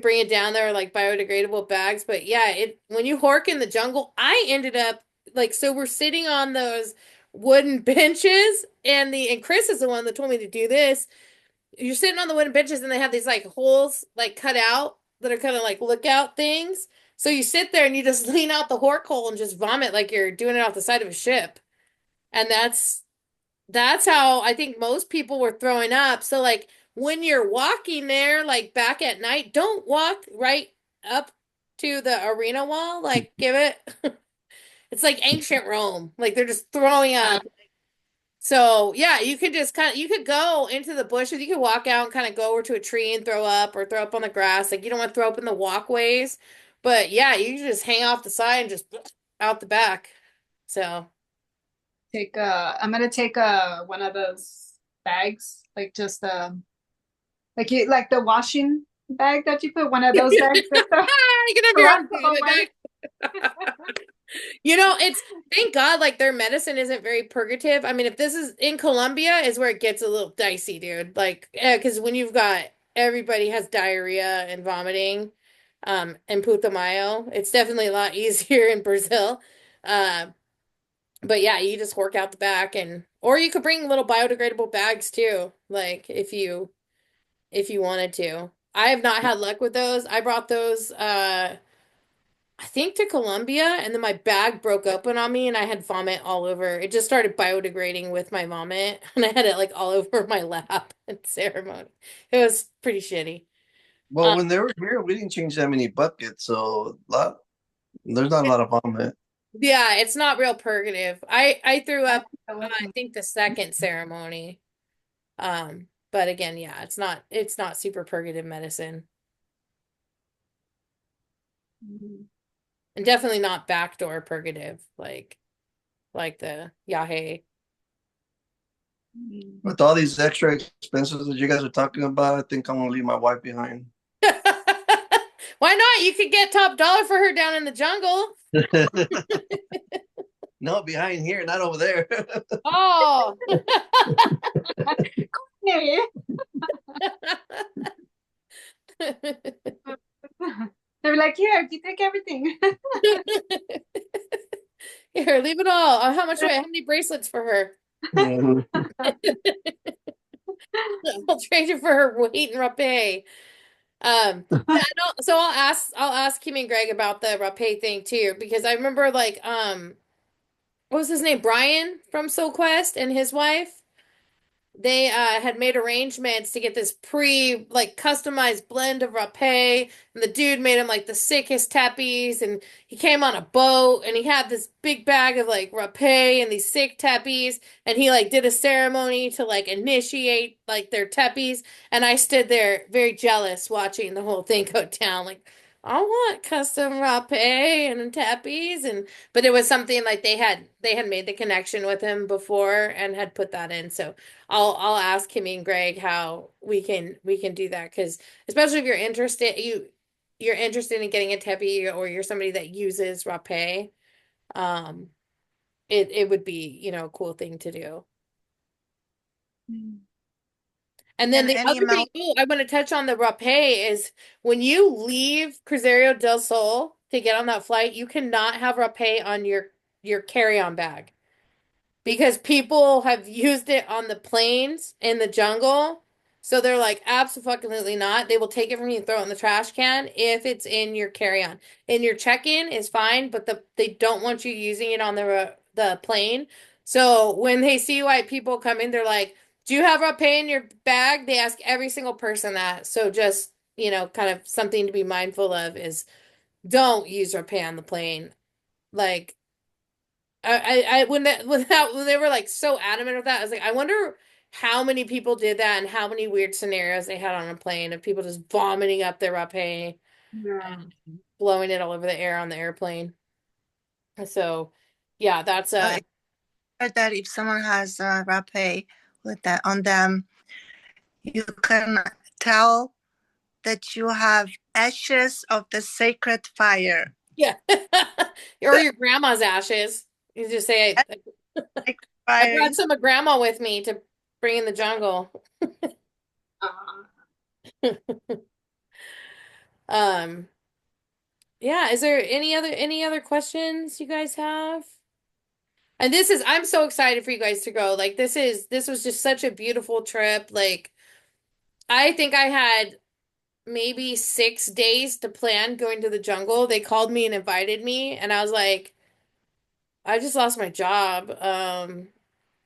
bring it down there like biodegradable bags. But yeah, it when you hork in the jungle, I ended up like so we're sitting on those wooden benches and Chris is the one that told me to do this. You're sitting on the wooden benches and they have these like holes like cut out that are kind of like lookout things. So you sit there and you just lean out the hork hole and just vomit like you're doing it off the side of a ship. And that's how I think most people were throwing up. So like when you're walking there, like back at night, don't walk right up to the arena wall. Like give it, it's like ancient Rome. Like they're just throwing up. So yeah, you could just you could go into the bushes. You could walk out and kind of go over to a tree and throw up or throw up on the grass. Like you don't want to throw up in the walkways. But yeah, you can just hang off the side and just out the back. So I'm gonna take one of those bags, like just like the washing bag that you put one of those bags with the you can have your own lots of vomit money. bag. It's thank God like their medicine isn't very purgative. I mean, if this is in Colombia is where it gets a little dicey, dude. Like, yeah, because when you've got everybody has diarrhea and vomiting, in Putumayo. It's definitely a lot easier in Brazil. Uh, but yeah, you just work out the back and or you could bring little biodegradable bags too, like if you wanted to. I have not had luck with those. I brought those I think to Colombia and then my bag broke open on me and I had vomit all over. It just started biodegrading with my vomit and I had it like all over my lap at ceremony. It was pretty shitty. Well, Um, when they were here, we didn't change that many buckets, so there's not a lot of vomit. yeah, it's not real purgative. I threw up That was I think the second ceremony. But again, yeah, it's not super purgative medicine. And definitely not backdoor purgative like the Yahe. With all these extra expenses that you guys are talking about, I think I'm gonna leave my wife behind. Why not? You could get top dollar for her down in the jungle. No, behind here, not over there. Oh. Hey. They were like, here, you take everything. Here, leave it all. How much how many bracelets for her? Mhm. I'll trade you for her weight in rapé. Yeah, so I'll ask Kimmy and Greg about the rapé thing too, because I remember like what was his name? Brian from Soul Quest and his wife. They had made arrangements to get this like customized blend of rapé, and the dude made him like the sickest tapis, and he came on a boat and he had this big bag of like rapé and these sick tapis, and he like did a ceremony to like initiate like their tapis, and I stood there very jealous watching the whole thing go down, like I want custom rapé and tapis, and but it was something like they had made the connection with him before and had put that in, so. I'll ask Kimmy and Greg how we can do that because especially if you're interested in getting a teppy or you're somebody that uses rapé, um, it would be, you know, a cool thing to do. And then And the any other thing, amount. oh, I want to touch on the rapé is when you leave Cruzeiro del Sol to get on that flight, you cannot have rapé on your carry-on bag. Because people have used it on the plains in the jungle. So they're like, absolutely not. They will take it from you and throw it in the trash can if it's in your carry-on. In your check-in is fine, but they don't want you using it on the plane. So when they see white people come in, they're like, "Do you have rapé in your bag?" They ask every single person that. So just, you know, kind of something to be mindful of is don't use rapé on the plane. Like when they were like so adamant with that, I was like, I wonder how many people did that and how many weird scenarios they had on a plane of people just vomiting up their rapé Yeah. and blowing it all over the air on the airplane. So, yeah, that's I heard that if someone has rapé with that on them, you can tell that you have ashes of the sacred fire. yeah, or your grandma's ashes. You just say, Sacred I fire brought is some of grandma with me to bring in the jungle. Uh, Um, yeah, is there any other questions you guys have? And I'm so excited for you guys to go. Like this was just such a beautiful trip. Like I think I had maybe 6 days to plan going to the jungle. They called me and invited me, and I was like, I just lost my job.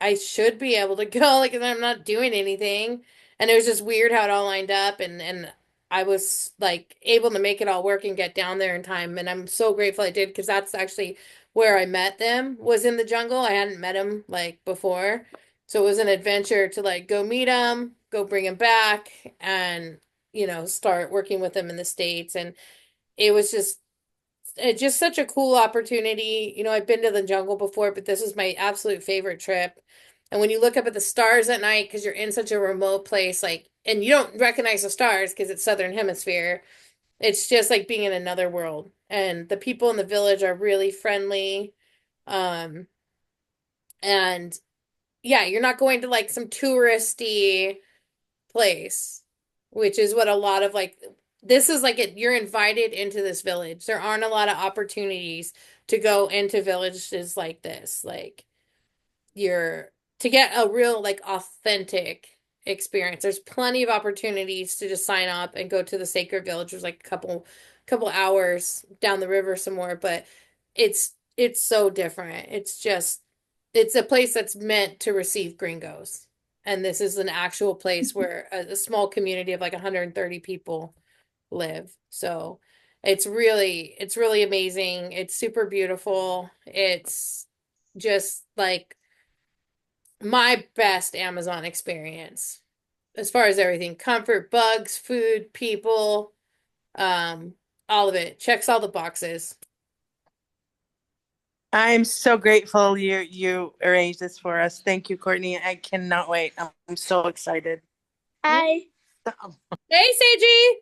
I should be able to go, like, and I'm not doing anything. And it was just weird how it all lined up, and I was like able to make it all work and get down there in time. And I'm so grateful I did because that's actually where I met them was in the jungle. I hadn't met them like before, so it was an adventure to like go meet them, go bring them back, and you know start working with them in the States. And it was just such a cool opportunity. You know, I've been to the jungle before, but this is my absolute favorite trip. And when you look up at the stars at night, because you're in such a remote place, like, and you don't recognize the stars because it's Southern Hemisphere, it's just like being in another world. And the people in the village are really friendly. Um, and yeah, you're not going to like some touristy place, which is what a lot of like this is like you're invited into this village. There aren't a lot of opportunities to go into villages like this. Like you're to get a real like authentic experience. There's plenty of opportunities to just sign up and go to the Sacred Village, which is like a couple hours down the river somewhere, but it's so different. It's a place that's meant to receive gringos. And this is an actual place where a small community of like 130 people live. So it's really amazing. It's super beautiful. It's just like my best Amazon experience as far as everything, comfort, bugs, food, people, um, all of it checks all the boxes. I'm so grateful you arranged this for us. Thank you, Courtney. I cannot wait. I'm so excited. Hi. Hey, Seiji.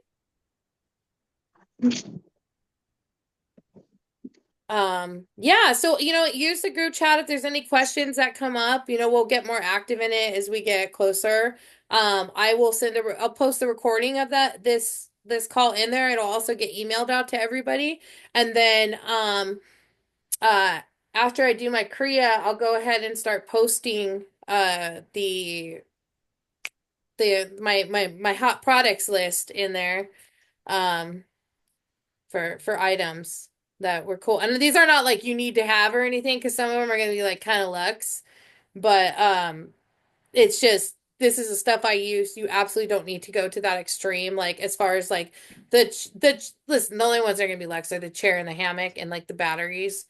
Yeah, so use the group chat if there's any questions that come up. We'll get more active in it as we get closer. I will I'll post the recording of this call in there. It'll also get emailed out to everybody. And then uh after I do my Kriya, I'll go ahead and start posting my hot products list in there. Um for items that were cool. And these are not like you need to have or anything because some of them are going to be like kind of luxe, but it's just this is the stuff I use. You absolutely don't need to go to that extreme like as far as like the listen, the only ones that are going to be luxe are the chair and the hammock and like the batteries.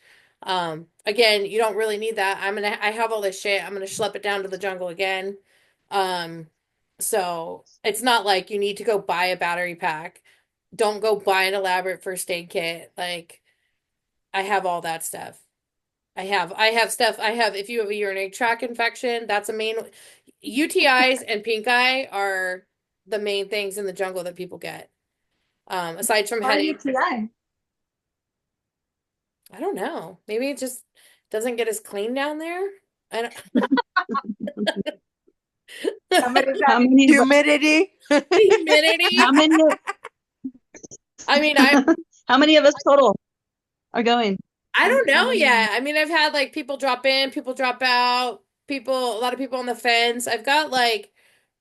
Again, you don't really need that. I have all this shit. I'm going to schlep it down to the jungle again. Um so it's not like you need to go buy a battery pack. Don't go buy an elaborate first aid kit. Like I have all that stuff. I have stuff. I have if you have a urinary tract infection, that's a main UTIs and pink eye are the main things in the jungle that people get. Aside from Why headaches, UTI? I don't know. Maybe it just doesn't get as clean down there. I don't Somebody's How having many, Humidity. humidity. how many, I mean, I how many of us total are going? I don't How know many? yet. I mean, I've had like people drop in, people drop out, a lot of people on the fence. I've got like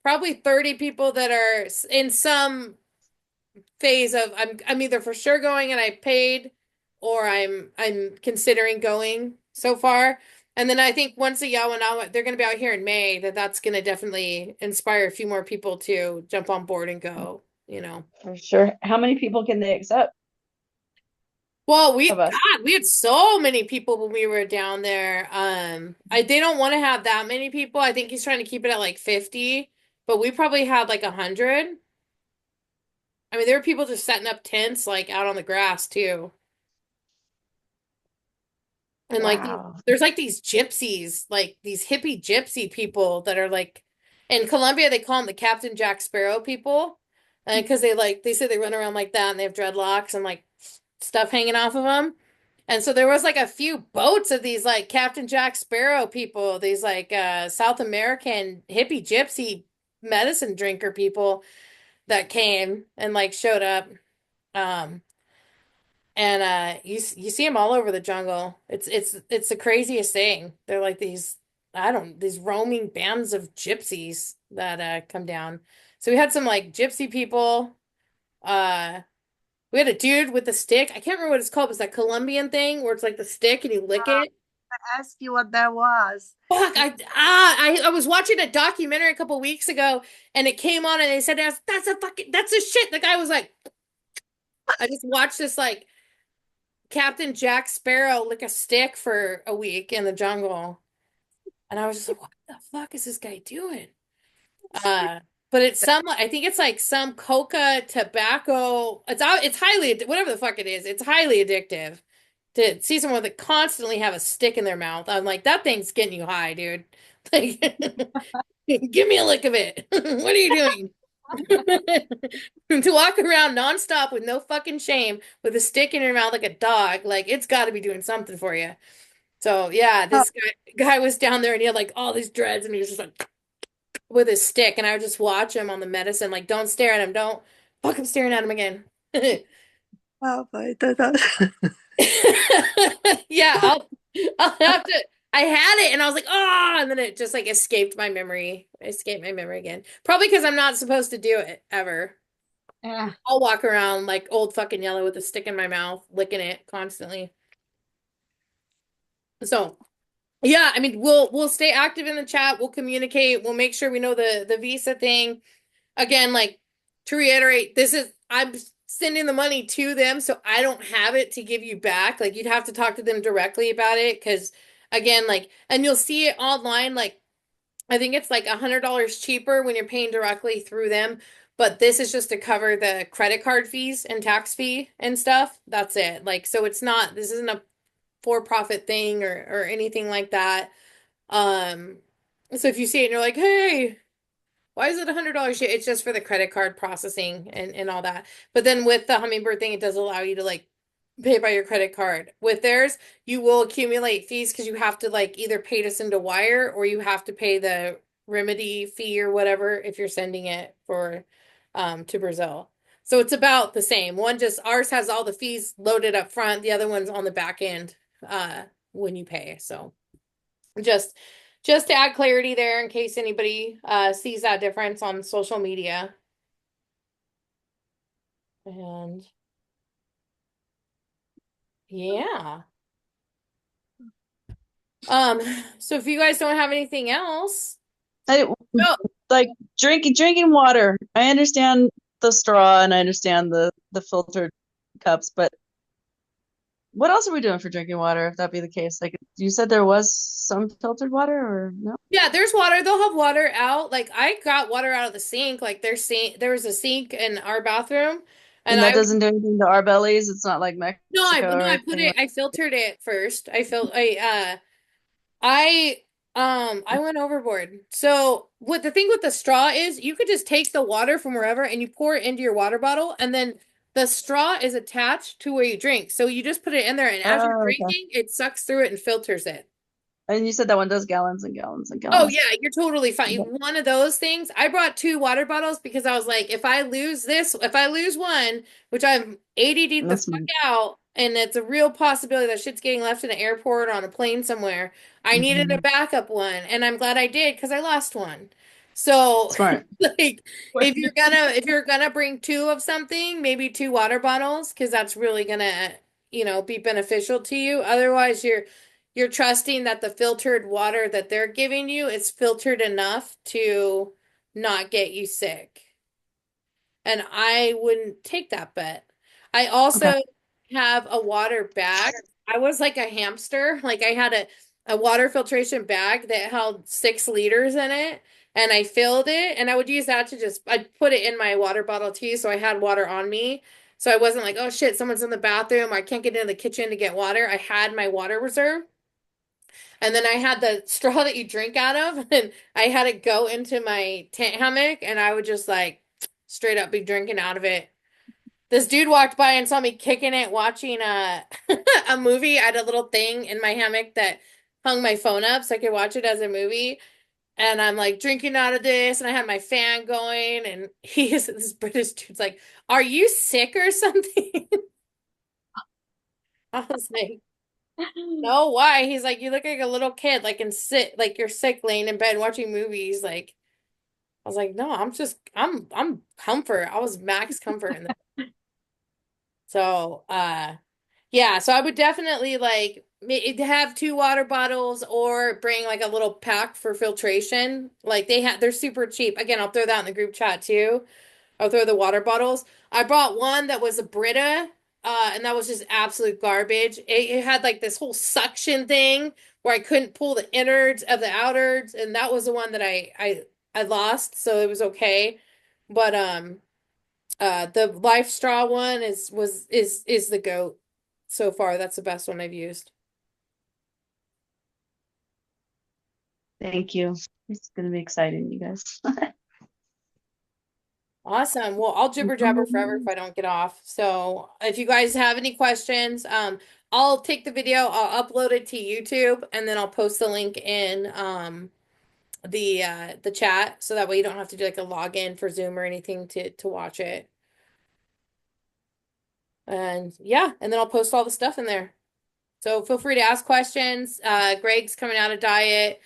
probably 30 people that are in some phase of I'm either for sure going and I paid or I'm considering going so far. And then I think once the Yawanawa, they're going to be out here in May, that's going to definitely inspire a few more people to jump on board and go. For sure. How many people can they accept Well, of us? we had so many people when we were down there. They don't want to have that many people. I think he's trying to keep it at like 50, but we probably had like 100. I mean, there were people just setting up tents like out on the grass too. And like Wow. there's like these gypsies, like these hippie gypsy people that are like in Colombia they call them the Captain Jack Sparrow people. And because they say they run around like that and they have dreadlocks and like stuff hanging off of them. And so there was like a few boats of these like Captain Jack Sparrow people, these like South American hippie gypsy medicine drinker people that came and like showed up. Um and you see them all over the jungle. It's the craziest thing. They're like these roaming bands of gypsies that come down. So we had some like gypsy people. Uh we had a dude with a stick. I can't remember what it's called. It's that Colombian thing where it's like the stick and you lick it. Ask you what that was. Fuck, I was watching a documentary a couple weeks ago and it came on and they said that's a shit. The guy was like I just watched this like Captain Jack Sparrow lick a stick for a week in the jungle. And I was just like, what the fuck is this guy doing? Uh, but I think it's like some coca tobacco. It's highly, whatever the fuck it is, it's highly addictive to see someone that constantly have a stick in their mouth. I'm like, that thing's getting you high, dude. Like, give me a lick of it. What are you doing? To walk around nonstop with no fucking shame with a stick in your mouth like a dog, like it's got to be doing something for you. So yeah, Oh, this guy was down there and he had like all these dreads and he was just like with his stick and I would just watch him on the medicine, like don't stare at him, Fuck, I'm staring at him again. Oh, but that. Yeah, I'll have to. I had it and I was like, oh, and then it just like escaped my memory. Escaped my memory again. Probably because I'm not supposed to do it ever. Yeah. I'll walk around like old fucking yellow with a stick in my mouth, licking it constantly. So yeah, I mean we'll stay active in the chat, we'll communicate, we'll make sure we know the visa thing. Again, like to reiterate, this is I'm sending the money to them, so I don't have it to give you back. Like you'd have to talk to them directly about it because again, like and you'll see it online, like I think it's like $100 cheaper when you're paying directly through them. But this is just to cover the credit card fees and tax fee and stuff. That's it. Like, so it's not, this isn't a for-profit thing or anything like that. Um, so if you see it and you're like, hey, why is it $100? It's just for the credit card processing and all that. But then with the Hummingbird thing, it does allow you to like pay by your credit card. With theirs, you will accumulate fees because you have to like either pay to send a wire or you have to pay the remedy fee or whatever if you're sending it for to Brazil. So it's about the same. One just ours has all the fees loaded up front, the other one's on the back end when you pay. So just just to add clarity there in case anybody sees that difference on social media. And yeah. Um, so if you guys don't have anything else, I, oh like drinking water. I understand the straw and I understand the filtered cups, but what else are we doing for drinking water if that be the case? Like you said there was some filtered water or no? yeah, there's water. They'll have water out. Like I got water out of the sink. Like there was a sink in our bathroom, and And that doesn't do anything to our bellies. It's not like Mexico or I put anything it. like I filtered it first. I I went overboard. So what the thing with the straw is you could just take the water from wherever and you pour it into your water bottle and then the straw is attached to where you drink. So you just put it in there and as you're oh, okay. drinking, it sucks through it and filters it. And you said that one does gallons and gallons and Oh gallons. yeah, you're totally fine. Okay. One of those things. I brought two water bottles because I was like, if I lose one, which I'm ADD the That's fuck out, and it's a real possibility that shit's getting left in an airport or on a plane somewhere. I needed a mhm. backup one, and I'm glad I did because I lost one. So, Smart. like, if you're gonna bring two of something, maybe two water bottles, because that's really gonna, be beneficial to you. Otherwise, you're trusting that the filtered water that they're giving you is filtered enough to not get you sick. And I wouldn't take that bet. I Okay. also have a water bag. I was like a hamster. Like I had a water filtration bag that held 6 liters in it. And I filled it and I would use that to I'd put it in my water bottle too. So I had water on me. So I wasn't like, oh shit, someone's in the bathroom. Or I can't get into the kitchen to get water. I had my water reserve. And then I had the straw that you drink out of, and I had it go into my tent hammock, and I would just like straight up be drinking out of it. This dude walked by and saw me kicking it, watching a a movie. I had a little thing in my hammock that hung my phone up so I could watch it as a movie. And I'm like drinking out of this, and I had my fan going, and this British dude's like, "Are you sick or something?" I was like, no, why? He's like, you look like a little kid, like and sit like you're sick laying in bed watching movies. Like I was like, no, I'm comfort. I was max comfort in that. So yeah, so I would definitely like have two water bottles or bring like a little pack for filtration. Like they're super cheap. Again, I'll throw that in the group chat too. I'll throw the water bottles. I brought one that was a Brita, and that was just absolute garbage. It had like this whole suction thing where I couldn't pull the innards of the outwards, and that was the one that I lost, so it was okay. But the Life Straw one is the goat so far. That's the best one I've used. Thank you. It's gonna be exciting, you guys. Awesome. Well, I'll jibber jabber forever if I don't get off. So if you guys have any questions, I'll take the video, I'll upload it to YouTube, and then I'll post the link in the chat so that way you don't have to do like a login for Zoom or anything to watch it. And yeah, and then I'll post all the stuff in there. So feel free to ask questions. Greg's coming out of diet.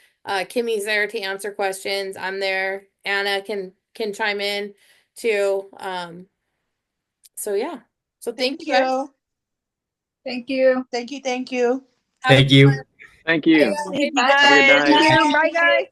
Kimmy's there to answer questions. I'm there. Anna can chime in too. So yeah. So thank you guys. Thank you. Thank you. Have a Thank good one. you. Thank you. Bye. Have a good night. Thank you. Bye, guys.